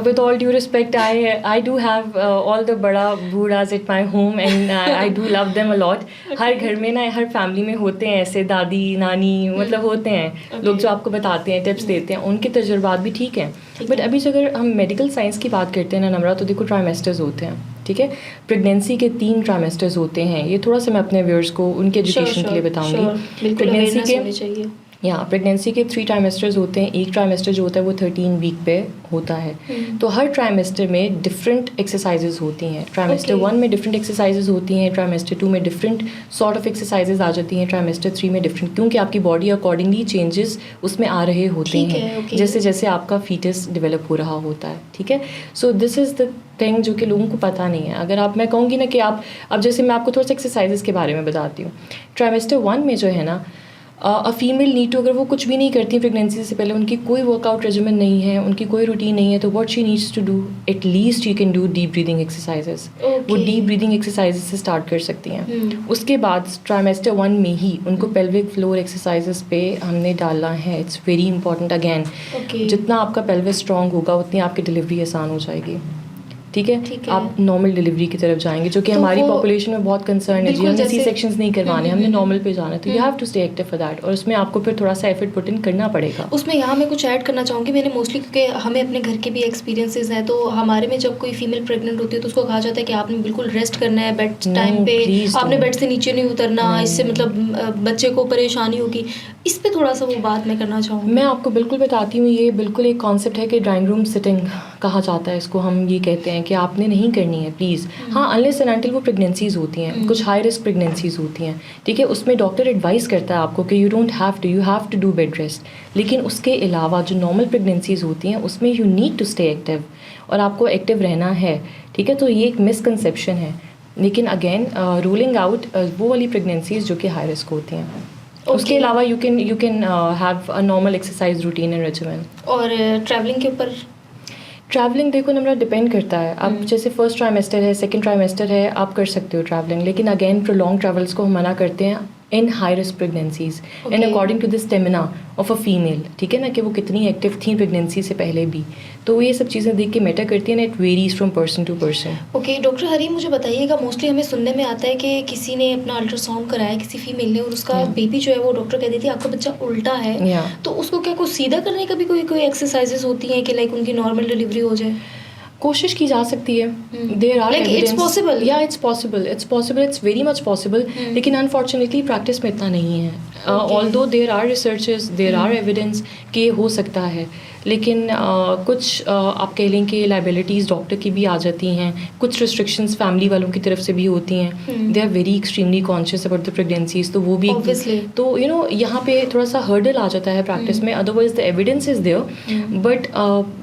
with all due respect I do have all the बड़ा बूढ़ाज at my home and I do love them a lot. हर घर में ना, हर फैमिली में होते हैं ऐसे दादी नानी, मतलब होते हैं लोग जो आपको बताते हैं, टिप्स देते हैं, उनके तजुर्बात भी ठीक हैं। बट अभी अगर हम मेडिकल साइंस की बात करते हैं ना नमरा, तो देखो ट्राइमेस्टर्स होते हैं, ठीक है। प्रेगनेंसी के 3 ट्राइमेस्टर्स होते हैं, ये थोड़ा सा मैं अपने व्यूअर्स को उनके एजुकेशन के लिए बताऊंगी। प्रेगनेंसी के 3 ट्राइमेस्टर्स होते हैं। एक ट्राइमेस्टर जो होता है वो 13 वीक पे होता है, तो हर ट्राइमेस्टर में डिफरेंट एक्सरसाइजेज होती हैं। ट्राइमेस्टर 1 में डिफरेंट एक्सरसाइजेज होती हैं, ट्राइमेस्टर 2 में डिफरेंट सॉर्ट ऑफ एक्सरसाइजेज आ जाती हैं, ट्राइमेस्टर 3 में डिफरेंट, क्योंकि आपकी बॉडी अकॉर्डिंगली चेंजेस उसमें आ रहे होते हैं जैसे जैसे आपका फीटस डेवलप हो रहा होता है, ठीक है। So this is the thing जो कि लोगों को पता नहीं है। अगर आप, मैं कहूँगी ना कि आप, अब जैसे मैं आपको थोड़ा सा एक्सरसाइजेस के बारे में बताती हूँ। ट्राइमेस्टर 1 में जो है ना, अ फीमेल नीड टू, अगर वो कुछ भी नहीं करती प्रेगनेंसी से पहले, उनकी कोई वर्कआउट रेजिमेंट नहीं है, उनकी कोई रूटीन नहीं है, तो what she needs to do, at least you can do deep breathing exercises. वो डीप ब्रीदिंग एक्सरसाइजेस से स्टार्ट कर सकती हैं। उसके बाद ट्राइमेस्टर 1 में ही उनको पेल्विक फ्लोर एक्सरसाइजेस पे हमने डालना है। It's very important. अगेन, जितना आपका पेल्विस स्ट्रॉन्ग होगा उतनी आपकी डिलीवरी आसान हो जाएगी। ठीक है, आप नॉर्मल डिलीवरी की तरफ जाएंगे, जो कि तो हमारी पॉपुलेशन में बहुत कंसर्न है जी, हमें सी सेक्शंस नहीं करवाने, हमने नॉर्मल पे जाना है, तो you have to stay active for that. और उसमें आपको फिर थोड़ा सा एफर्ट पुट इन करना पड़ेगा। उसमें यहाँ मैं कुछ ऐड करना चाहूँगी, मैंने मोस्टली, क्योंकि हमें अपने घर के भी एक्सपीरियंसेस हैं, तो हमारे में जब कोई फीमेल प्रेग्नेंट होती है तो उसको कहा जाता है कि आपने बिल्कुल रेस्ट करना है, बेड टाइम पे आपने बेड से नीचे नहीं उतरना, इससे मतलब बच्चे को परेशानी होगी। इस पे थोड़ा सा वो बात मैं करना चाहूँगी। मैं आपको बिल्कुल बताती हूँ, ये बिल्कुल एक कॉन्सेप्ट है कि ड्राइंग रूम सिटिंग कहा जाता है इसको। हम ये कहते हैं कि आपने नहीं करनी है प्लीज़। हाँ, अनलेस एंड अनटिल वो प्रेगनेंसीज होती हैं, कुछ हाई रिस्क प्रेगनेंसीज होती हैं, ठीक है, उसमें डॉक्टर एडवाइस करता है आपको कि you have to do bed rest. लेकिन उसके अलावा जो नॉर्मल प्रेगनेंसीज होती हैं उसमें you need to stay active, और आपको एक्टिव रहना है। ठीक है, तो ये एक मिसकंसेप्शन है। लेकिन अगेन, रूलिंग आउट वो वाली प्रेगनेंसीज जो कि हाई रिस्क होती हैं। उसके अलावा you can have a normal exercise routine and regimen. और ट्रैवलिंग के ऊपर, ट्रैवलिंग देखो नम्रा, डिपेंड करता है। अब जैसे फर्स्ट ट्राइमेस्टर है, सेकंड ट्राइमेस्टर है, आप कर सकते हो ट्रैवलिंग, लेकिन अगेन प्रोलॉन्ग ट्रैवल्स को हम मना करते हैं in high risk pregnancies and according to the stamina of a female. ठीक है ना, कि वो कितनी एक्टिव थी प्रेगनेंसी से पहले भी, तो ये सब चीज़ें देख के मैटर करती हैं, it varies from person to person. Okay doctor Hari, मुझे बताइएगा, मोस्टली हमें सुनने में आता है कि किसी ने अपना अल्ट्रासाउंड कराया किसी फीमेल ने, और उसका बेबी जो है वो डॉक्टर कह देती है आपका बच्चा उल्टा है, तो उसको क्या कुछ सीधा करने का भी कोई एक्सरसाइजेस होती हैं कि लाइक उनकी नॉर्मल डिलीवरी हो जाए? कोशिश की जा सकती है। देयर आर इट्स पॉसिबल, या it's possible, it's very much possible, लेकिन अनफॉर्चुनेटली प्रैक्टिस में इतना नहीं है। Although there are researches, there are evidence कि ये हो सकता है, लेकिन कुछ आप कह लें कि लाइबिलिटीज़ डॉक्टर की भी आ जाती हैं, कुछ रिस्ट्रिक्शंस फैमिली वालों की तरफ से भी होती हैं। They are very extremely conscious about the pregnancies, तो वो भी तो यू नो यहाँ पे थोड़ा सा हर्डल आ जाता है प्रैक्टिस में। Otherwise the evidence is there, but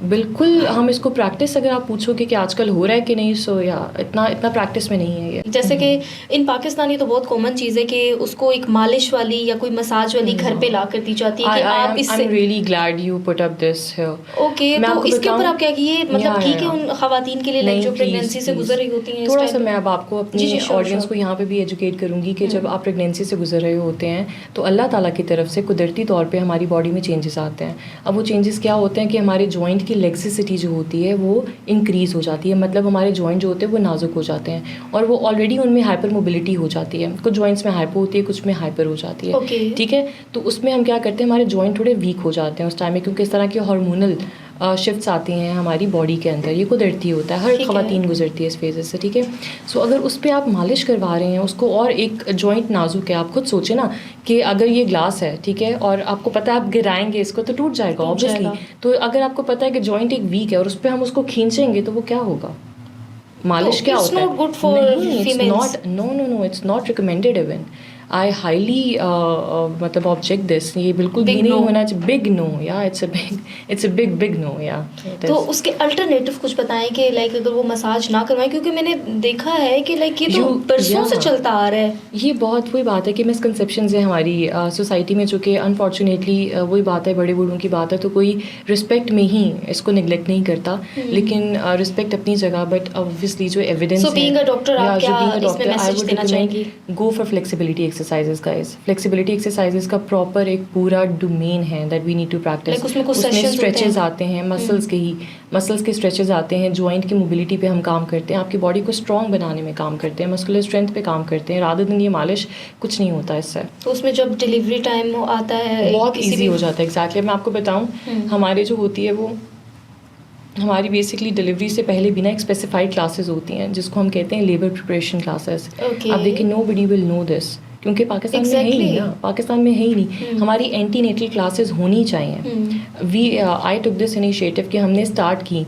बिल्कुल हम इसको प्रैक्टिस, अगर आप पूछोगे कि आजकल हो रहा है कि नहीं, सो या इतना प्रैक्टिस में नहीं है ये। जैसे कि इन पाकिस्तानी तो बहुत कॉमन चीज़ है कि उसको एक मालिश वाली या कोई मसाज वाली घर पे ला कर दी जाती है कि आप इससे। I am really glad you put up this here. Okay, तो इसके ऊपर आप क्या किए, मतलब ठीक है उन खवातीन के लिए जो प्रेगनेंसी से गुजर रही होती हैं, थोड़ा सा मैं अब आपको अपनी ऑडियंस को यहाँ पे भी एजुकेट करूँगी कि जब आप प्रेगनेंसी से गुजर रहे होते हैं तो अल्लाह ताला की तरफ से कुदरती तौर पे हमारी बॉडी में चेंजेस आते हैं। अब वो चेंजेस क्या होते हैं कि हमारे जॉइंट की लेग्सिसिटी जो होती है वो इंक्रीज़ हो जाती है, मतलब हमारे जॉइंट जो होते हैं वो नाजुक हो जाते हैं, और वो ऑलरेडी उनमें हाइपर मोबिलिटी हो जाती है। कुछ जॉइंट्स में हाइपर होती है, कुछ में हाइपर हो जाती है। ठीक है, तो उसमें हम क्या करते हैं, हमारे जॉइंट थोड़े वीक हो जाते हैं उस टाइम में, क्योंकि इस तरह की हार्मोनल शिफ्ट्स आती हैं हमारी बॉडी के अंदर। ये कुदरती होता है, हर ख़वातीन गुजरती है इस फेज़ से। ठीक है, सो अगर उस पर आप मालिश करवा रहे हैं उसको, और एक जॉइंट नाजुक है, आप खुद सोचें ना कि अगर ये ग्लास है, ठीक है, और आपको पता है आप गिराएंगे इसको तो टूट जाएगा ऑब्वियसली। तो अगर आपको पता है कि जॉइंट एक वीक है और उस पर हम उसको खींचेंगे तो वो क्या होगा? मालिश क्या होता है? No, it's not recommended even. I highly मतलब ऑब्जेक्ट दिस, ये बिल्कुल भी नहीं होना चाहिए। बिग नो, या इट्स अ बिग नो, या। तो उसके अल्टरनेटिव कुछ बताएं कि लाइक अगर वो मसाज ना करवाएं, क्योंकि मैंने देखा है कि लाइक ये तो बरसों से चलता आ रहा है। ये बहुत वही बात है कि मिसकंसेप्शंस है हमारी सोसाइटी में, जो कि अनफॉर्चुनेटली वही बात है, बड़े बूढ़ों की बात है, तो कोई रिस्पेक्ट में ही इसको निगलेक्ट नहीं करता, लेकिन रिस्पेक्ट अपनी जगह, बट ऑब्वियसली जो एविडेंस है, बीइंग अ डॉक्टर आप क्या इसमें मैसेज देना चाहेंगी? Go for flexibility exercises guys. Flexibility exercises का प्रॉपर एक पूरा डोमेन है that we need to practice. उसमें स्ट्रेचेस आते हैं, मसल्स के स्ट्रेचेस आते हैं, जॉइंट की मोबिलिटी पे हम काम करते हैं, आपकी बॉडी को स्ट्रॉन्ग बनाने में काम करते हैं, मस्कुलर स्ट्रेंथ पे काम करते हैं, रादर देन ये मालिश कुछ नहीं होता इससे। तो उसमें जब डिलीवरी टाइम आता है बहुत ईजी हो जाता है। एग्जैक्टली, मैं आपको बताऊँ, हमारे जो होती है वो हमारी बेसिकली डिलीवरी से पहले भी ना एक स्पेसिफाइड क्लासेस होती हैं जिसको हम कहते हैं लेबर प्रिपरेशन क्लासेस। अब देखिए, नोबडी विल नो दिस, क्योंकि पाकिस्तान में है ही नहीं ना, पाकिस्तान में है ही नहीं। हमारी एंटीनेटल क्लासेस होनी चाहिए। आई टुक दिस इनिशिएटिव कि हमने स्टार्ट की,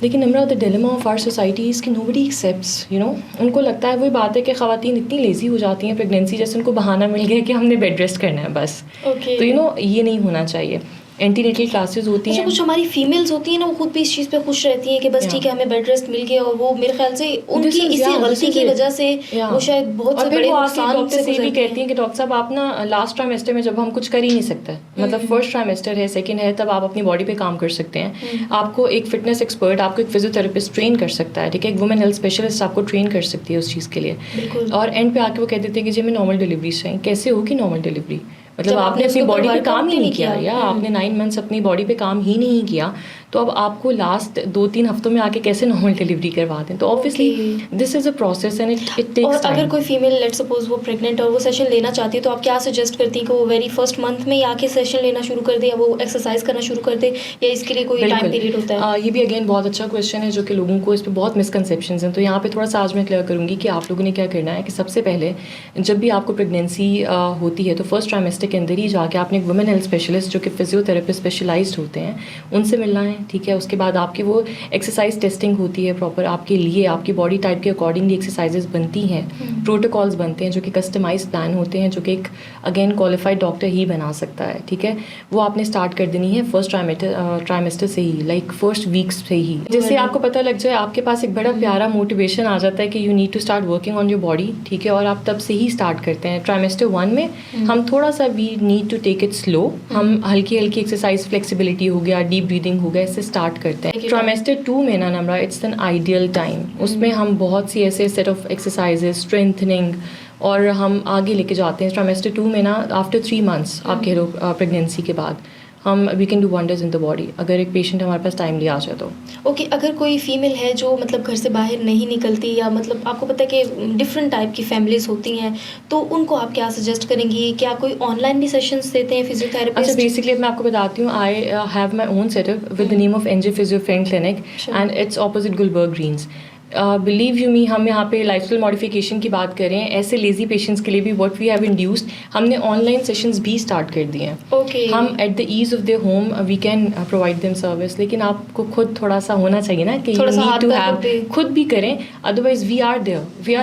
लेकिन Namra the dilemma of our society is कि नोबडी एक्सेप्ट्स, यू नो। उनको लगता है, वही बात है कि ख़वातीन इतनी लेज़ी हो जाती हैं प्रेगनेंसी, जैसे उनको बहाना मिल गया कि हमने बेड रेस्ट करना है बस। तो यू नो, ये नहीं होना चाहिए। एंटीनेटल क्लासेस होती अच्छा, हैं। कुछ हमारी फीमेल्स होती हैं ना, वो खुद भी इस चीज़ पे खुश रहती हैं कि बस ठीक है हमें बेड रेस्ट मिल गया, और वो मेरे ख्याल से उनकी इसी गलती की वजह से वो शायद बहुत से बड़े नुकसान डॉक्टर से से भी गुजरती कहती हैं कि डॉक्टर साहब आप ना लास्ट ट्राइमेस्टर में जब हम कुछ कर ही नहीं सकते, मतलब फर्स्ट ट्राइमेस्टर है, सेकंड है, तब आप अपनी बॉडी पे काम कर सकते हैं। आपको एक फिटनेस एक्सपर्ट, आपको एक फिजियोथेरेपिस्ट ट्रेन कर सकता है, ठीक है, एक वुमेन हेल्थ स्पेशलिस्ट आपको ट्रेन कर सकती है उस चीज़ के लिए। और एंड पे आके वो कह देते हैं कि जी हमें नॉर्मल डिलीवरी चाहिए। कैसे होगी नॉर्मल डिलीवरी? मतलब आपने अपनी बॉडी पे काम ही नहीं किया, या आपने 9 मंथ्स अपनी बॉडी पे काम ही नहीं किया, तो अब आपको लास्ट 2-3 हफ्तों में आके कैसे नॉर्मल डिलीवरी करवा दें? तो obviously this is a process and it takes time. और अगर कोई फीमेल लेट सपोज वो प्रेग्नेंट और वो सेशन लेना चाहती है, तो आप क्या सजेस्ट करती हैं कि वो वेरी फर्स्ट मंथ में ही आके सेशन लेना शुरू कर दे, या वो एक्सरसाइज करना शुरू कर दे, या इसके लिए कोई टाइम पीरियड होता है? ये भी अगेन बहुत अच्छा क्वेश्चन है, जो कि लोगों को इस पर बहुत मिसकनसेप्शंस हैं। तो यहाँ पे थोड़ा सा आज मैं क्लियर करूँगी कि आप लोगों ने क्या करना है कि सबसे पहले जब भी आपको प्रेगनेंसी होती है तो फर्स्ट ट्राइमेस्टर के अंदर ही जाके आपने एक वुमेन हेल्थ स्पेशलिस्ट जो कि फिजियोथेरेपिस्ट स्पेशलाइज्ड होते हैं उनसे मिलना है, ठीक है। उसके बाद आपकी वो एक्सरसाइज टेस्टिंग होती है प्रॉपर, आपके लिए आपकी बॉडी टाइप के अकॉर्डिंगली एक्सरसाइजेज बनती हैं, प्रोटोकॉल्स बनते हैं जो कि कस्टमाइज प्लान होते हैं, जो कि एक अगेन क्वालिफाइड डॉक्टर ही बना सकता है, ठीक है। वो आपने स्टार्ट कर देनी है फर्स्ट ट्राइमेस्टर से ही, लाइक फर्स्ट वीक्स से ही। जैसे आपको पता लग जाए, आपके पास एक बड़ा प्यारा मोटिवेशन आ जाता है कि you need to start working on your body, ठीक है, और आप तब से ही स्टार्ट करते हैं। ट्राइमेस्टर 1 में हम थोड़ा सा we need to take it slow, हम हल्की हल्की एक्सरसाइज, फ्लेक्सिबिलिटी हो गया, डीप ब्रीदिंग हो गया, इससे स्टार्ट करते हैं। ट्राइमेस्टर 2 में ना नम्रा, इट्स एन आइडियल टाइम, उसमें हम बहुत सी ऐसे सेट ऑफ एक्सरसाइजेज, स्ट्रेंथनिंग और हम आगे लेके जाते हैं। ट्राइमेस्टर 2 में ना आफ्टर 3 मंथ्स आप कह लो प्रेगनेंसी के बाद हम we can do wonders in the body, अगर एक पेशेंट हमारे पास टाइमली आ जाए तो। ओके, अगर कोई फीमेल है जो मतलब घर से बाहर नहीं निकलती, या मतलब आपको पता है कि डिफरेंट टाइप की फैमिलीज होती हैं, तो उनको आप क्या सजेस्ट करेंगी? क्या कोई ऑनलाइन भी सेशंस देते हैं फिजियोथेरेपिस्ट? अच्छा, बेसिकली मैं आपको बताती हूँ, I have my own setup with the name of NJ physio friend clinic and it's opposite Gulberg Greens. Believe you me, हम यहाँ पे लाइफस्टाइल मॉडिफिकेशन की बात करें, ऐसे लेजी पेशेंट्स के लिए भी व्हाट वी हैव इंड्यूस्ड, हमने ऑनलाइन सेशंस भी स्टार्ट कर दिए हैं। ओके, हम at the ease of their home we can provide them service, लेकिन आपको खुद थोड़ा सा होना चाहिए ना कि यू नीड टू हैव, खुद भी करें, otherwise we are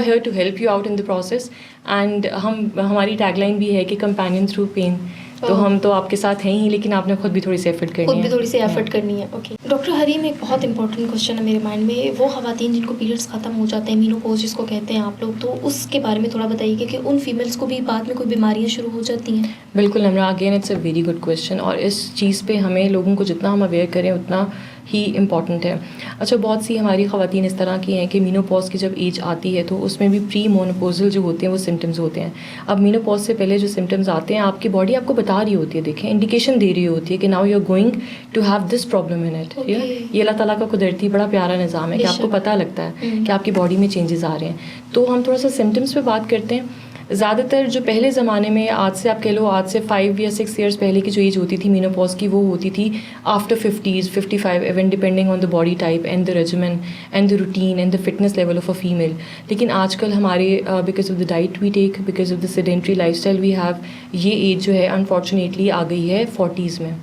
here to help you out in the process. And हमारी टैगलाइन भी है कि कंपेनियन थ्रू पेन, तो हम तो आपके साथ हैं ही, लेकिन आपने खुद भी थोड़ी सी एफर्ट करनी है। ओके डॉक्टर हरीम, एक बहुत इंपॉर्टेंट क्वेश्चन है मेरे माइंड में, वो ख़वातीन जिनको पीरियड्स ख़त्म हो जाते हैं, मीनोपॉज जिसको कहते हैं आप लोग, तो उसके बारे में थोड़ा बताइए कि उन फीमेल्स को भी बाद में कोई बीमारियाँ शुरू हो जाती हैं? बिल्कुल Namra, again it's a very good question, और इस चीज़ पे हमें लोगों को जितना हम अवेयर करें उतना ही इम्पॉर्टेंट है। अच्छा, बहुत सी हमारी ख़वातीन इस तरह की हैं कि मीनोपॉज की जब एज आती है तो उसमें भी प्री मोनोपोजल जो होते हैं वो सिम्टम्स होते हैं। अब मीनोपॉज से पहले जो सिम्टम्स आते हैं, आपकी बॉडी आपको बता रही होती है, देखें, इंडिकेशन दे रही होती है कि now you are going to have this problem in it. ये अल्लाह ताला का कुदरती बड़ा प्यारा निज़ाम है कि आपको पता लगता है कि आपकी बॉडी में चेंजेस आ रहे हैं। तो हम थोड़ा सा सिम्टम्स पे बात करते हैं। ज़्यादातर जो पहले ज़माने में, आज से आप कह लो, आज से 5 या 6 ईयर्स पहले की जो एज होती थी मीनोपॉज की, वो होती थी after 50s 55 even, depending on the body type and the regimen and the routine and the fitness level of a female. लेकिन आजकल हमारे because of the diet we take, because of the sedentary lifestyle we have, ये एज जो है अनफॉर्चुनेटली आ गई है 40s में।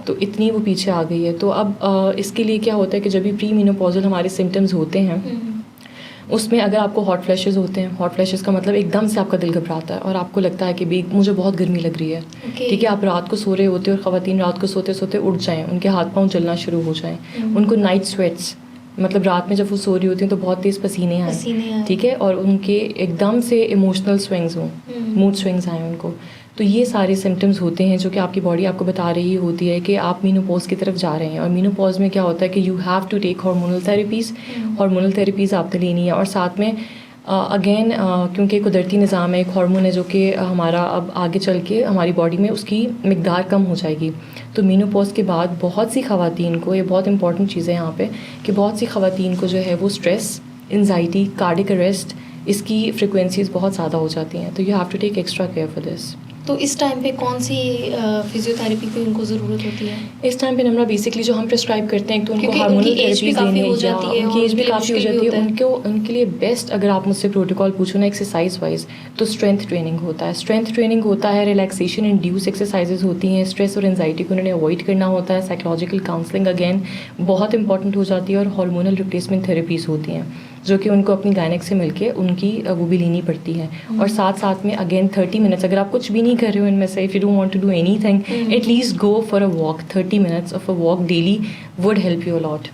तो इतनी वो पीछे आ गई है। तो अब इसके लिए क्या होता है कि जब भी प्री मीनोपॉजल हमारे सिम्टम्स होते हैं, उसमें अगर आपको हॉट फ्लैशेस होते हैं, हॉट फ्लैशेस का मतलब एकदम से आपका दिल घबराता है और आपको लगता है कि भी मुझे बहुत गर्मी लग रही है, ठीक है। आप रात को सो रहे होते हैं और ख़वातीन रात को सोते सोते उठ जाएं, उनके हाथ पाँव जलना शुरू हो जाएं, उनको नाइट स्वेट्स, मतलब रात में जब वो सो रही होती हैं तो बहुत तेज़ पसीने आए, ठीक है, और उनके एकदम से इमोशनल स्विंग्स हों, मूड स्विंग्स आएँ उनको। तो ये सारे सिम्टम्स होते हैं जो कि आपकी बॉडी आपको बता रही होती है कि आप मीनोपॉज की तरफ जा रहे हैं। और मीनोपॉज में क्या होता है कि you have to take hormonal therapies आपने लेनी है। और साथ में अगेन क्योंकि कुदरती निज़ाम है, एक हार्मोन है जो कि हमारा अब आगे चल के हमारी बॉडी में उसकी मिकदार कम हो जाएगी। तो मीनोपॉज के बाद बहुत सी ख़वातीन को, ये बहुत इंपॉर्टेंट चीज़ है यहाँ पे, कि बहुत सी ख़वातीन को जो है वो स्ट्रेस, एंजाइटी, कार्डिक अरेस्ट, इसकी फ्रिक्वेंसीज़ बहुत ज़्यादा हो जाती हैं। तो you have to take extra care for this. तो इस टाइम पे कौन सी फिजियोथेरेपी की उनको ज़रूरत होती है? इस टाइम पे नम्रा बेसिकली जो हम प्रिस्क्राइब करते हैं, तो उनको हार्मोनल थेरेपीज देनी है, उनकी एज भी काफ़ी हो जाती है, उनके लिए बेस्ट अगर आप मुझसे प्रोटोकॉल पूछो ना एक्सरसाइज वाइज, तो स्ट्रेंथ ट्रेनिंग होता है। स्ट्रेंथ ट्रेनिंग होता है, रिलैक्सेशन इंड्यूस एक्सरसाइजेज होती हैं, स्ट्रेस और एंजाइटी को उन्होंने अवॉइड करना होता है, साइकोलॉजिकल काउंसलिंग अगेन बहुत इंपॉर्टेंट हो जाती है, और हार्मोनल रिप्लेसमेंट थेरेपीज़ होती हैं। जो कि उनको अपनी गायनेक से मिलके उनकी वो भी लेनी पड़ती है। और साथ साथ में अगेन 30 मिनट्स, अगर आप कुछ भी नहीं कर रहे हो इनमें से, if you don't want to do anything, at least go for a walk. 30 minutes of a walk daily would help you a lot.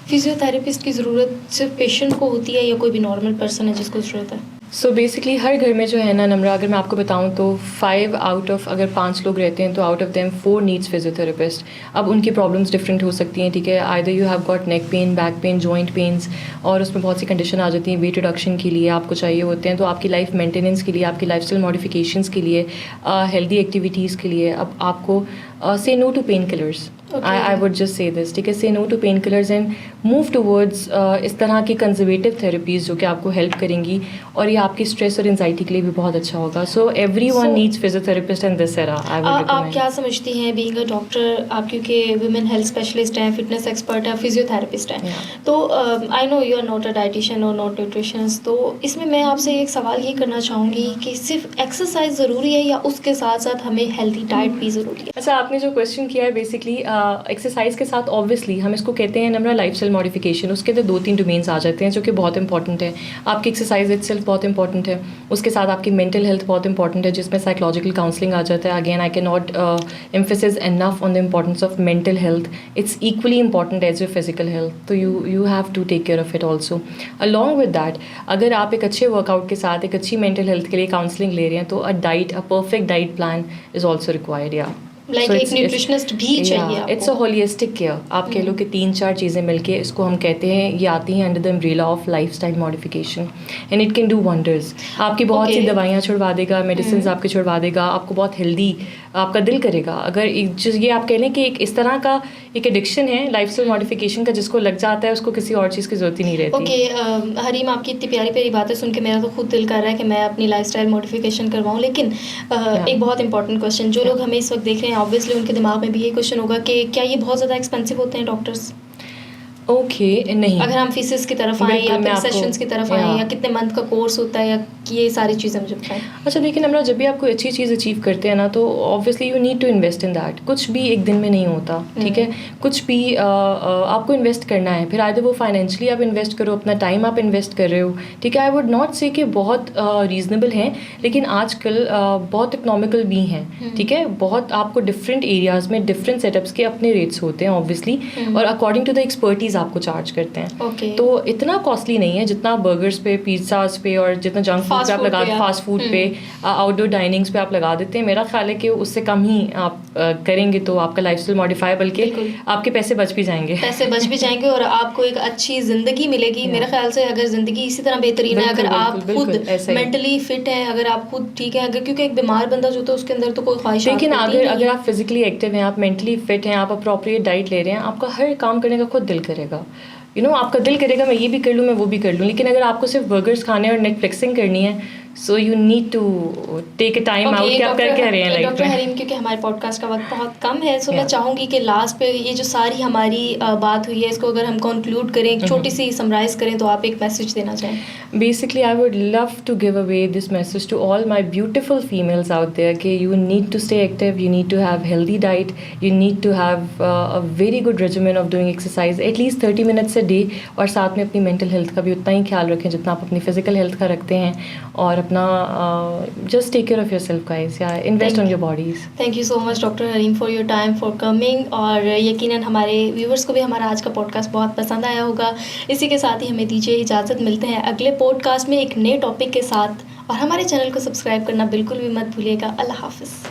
Physiotherapist की ज़रूरत सिर्फ पेशेंट को होती है या कोई भी नॉर्मल पर्सन है जिसको ज़रूरत है? सो बेसिकली हर घर में जो है ना नम्रा, अगर मैं आपको बताऊं तो 5 आउट ऑफ, अगर 5 लोग रहते हैं तो out of them 4 needs physiotherapist. अब उनकी प्रॉब्लम्स डिफरेंट हो सकती हैं, ठीक है। Either you have got neck pain, back pain, joint pains, और उसमें बहुत सी कंडीशन आ जाती हैं। वेट रिडक्शन के लिए आपको चाहिए होते हैं, तो आपकी लाइफ मेंटेनेंस के लिए, आपकी लाइफस्टाइल मॉडिफिकेशंस के लिए, हेल्दी एक्टिविटीज़ के लिए अब आपको say no to pain killers. I would just say this, ठीक है। Say no to pain killers and move towards इस तरह की कंजर्वेटिव थेरेपीज़ जो कि आपको हेल्प करेंगी, और ये आपकी स्ट्रेस और एंजाइटी के लिए भी बहुत अच्छा होगा। So everyone needs physiotherapist in this era, I would recommend. आप क्या समझती हैं बीइंग अ डॉक्टर, आप क्योंकि वुमेन हेल्थ स्पेशलिस्ट हैं, फिटनेस एक्सपर्ट हैं, फिजियोथेरेपिस्ट हैं, तो I know you are not a dietitian और नॉट न्यूट्रिशनिस्ट, तो इसमें मैं आपसे एक सवाल ये करना चाहूँगी कि सिर्फ एक्सरसाइज ज़रूरी है या उसके साथ साथ हमें हेल्दी डाइट भी ज़रूरी है? अच्छा, आपने जो क्वेश्चन किया है बेसिकली एक्सरसाइज के साथ ऑब्वियसली हम इसको कहते हैं हमारा लाइफस्टाइल मॉडिफिकेशन, उसके अंदर 2-3 डोमेन्स आ जाते हैं जो कि बहुत इंपॉर्टेंट है। आपकी एक्सरसाइज इटसेल्फ बहुत इंपॉर्टेंट है, उसके साथ आपकी मेंटल हेल्थ बहुत इंपॉर्टेंट है, जिसमें साइकोलॉजिकल काउंसलिंग आ जाता है। Again I can not emphasis enough on the importance of mental health, it's equally important as your physical health, तो you have to take care of it also. Along with that, अगर आप एक अच्छे वर्कआउट के साथ एक अच्छी मेंटल हेल्थ के लिए काउंसलिंग ले रहे हैं, तो a perfect diet plan is also required. या लाइक एक न्यूट्रिशनिस्ट भी चाहिए आपको। इट्स अ होलिस्टिक केयर, आप कह लो कि 3-4 चीज़ें मिलके इसको हम कहते हैं, ये आती हैं under the umbrella of lifestyle modification, and it can do wonders. आपकी बहुत सी दवाइयाँ छुड़वा देगा, मेडिसिन आपके छुड़वा देगा, आपको बहुत हेल्दी आपका दिल करेगा। अगर ये आप कह लें कि एक इस तरह का एक एडिक्शन है लाइफस्टाइल मॉडिफिकेशन का, जिसको लग जाता है उसको किसी और चीज़ की ज़रूरत ही नहीं रहती। ओके हरीम, आपकी इतनी प्यारी प्यारी बातें सुन के मेरा तो खुद दिल कर रहा है कि मैं अपनी लाइफस्टाइल मॉडिफिकेशन करवाऊँ, लेकिन एक बहुत इंपॉर्टेंट क्वेश्चन, जो लोग हमें इस वक्त देख रहे हैं ऑब्वियसली उनके दिमाग में भी ये क्वेश्चन होगा कि क्या ये बहुत ज़्यादा एक्सपेंसिव होते हैं डॉक्टर्स? ओके नहीं, अगर हम फीसेस की तरफ आएँ या फिर सेशंस की तरफ आएँ, या कितने मंथ का कोर्स होता है, या ये सारी चीज़ें मुझे बताएं। अच्छा देखिए नम्रा, जब भी आप कोई अच्छी चीज़ अचीव करते हैं ना, तो obviously you need to invest in that. कुछ भी एक दिन में नहीं होता, ठीक है। कुछ भी आपको इन्वेस्ट करना है, फिर आइदर वो फाइनेंशियली आप इन्वेस्ट करो, अपना टाइम आप इन्वेस्ट कर रहे हो, ठीक है। आई वुड नॉट से कि बहुत रीज़नेबल हैं, लेकिन आजकल बहुत इकनॉमिकल भी हैं, ठीक है। बहुत आपको डिफरेंट एरियाज़ में डिफरेंट सेटअप्स के अपने रेट्स होते हैं ऑब्वियसली, और अकॉर्डिंग टू द एक्सपर्टीज़ आपको चार्ज करते हैं। तो इतना कॉस्टली नहीं है जितना बर्गर्स पे, पिज़्ज़ाज पे, और जितना जंक फूड पे आप लगा, फास्ट फूड पे, आउटडोर डाइनिंग्स पे आप लगा देते हैं। मेरा ख्याल है कि उससे कम ही आप करेंगे तो आपका लाइफस्टाइल मॉडिफाई, बल्कि आपके पैसे बच भी जाएंगे, और आपको एक अच्छी ज़िंदगी मिलेगी। मेरे ख्याल से अगर ज़िंदगी इसी तरह बेहतरीन है, अगर आप खुद मेंटली फिट हैं, अगर आप खुद ठीक है, अगर क्योंकि एक बीमार बंदा जो होता है उसके अंदर तो कोई ख्वाहिश, लेकिन अगर आप फिजिकली एक्टिव हैं, आप मेंटली फिट हैं, आप अप्रोप्रिएट डाइट ले रहे हैं, आपका हर काम करने का खुद दिल करेगा। आपका दिल करेगा मैं ये भी कर लूँ, मैं वो भी कर लूँ। लेकिन अगर आपको सिर्फ बर्गर्स खाने और नेटफ्लिक्सिंग करनी है, so you need to take a time out कि आप कर क्या रहे हैं लाइफ में। डॉक्टर हरीम, क्योंकि हमारे पॉडकास्ट का वक्त बहुत कम है, सो मैं चाहूँगी कि लास्ट पे ये जो सारी हमारी बात हुई है, इसको अगर हम कंक्लूड करें, एक छोटी सी समराइज करें, तो आप एक मैसेज देना चाहें। Basically I would love to give away this message to all my beautiful females out there कि you need to stay active, you need to have healthy diet, you need to have a very good regimen of doing exercise at least 30 minutes a day, और साथ में अपनी मेंटल हेल्थ का भी उतना ही ख्याल रखें जितना आप अपनी फिजिकल हेल्थ का रखते हैं, और अपना just take care of yourself guys, yeah, invest on your bodies. Thank you so much Dr. Hareem for your time, for coming, और यकीनन हमारे व्यूवर्स को भी हमारा आज का पॉडकास्ट बहुत पसंद आया होगा। इसी के साथ ही हमें दीजिए इजाज़त, मिलते हैं अगले पॉडकास्ट में एक नए टॉपिक के साथ, और हमारे चैनल को सब्सक्राइब करना बिल्कुल भी मत भूलिएगा। अल्लाह हाफ़िज़।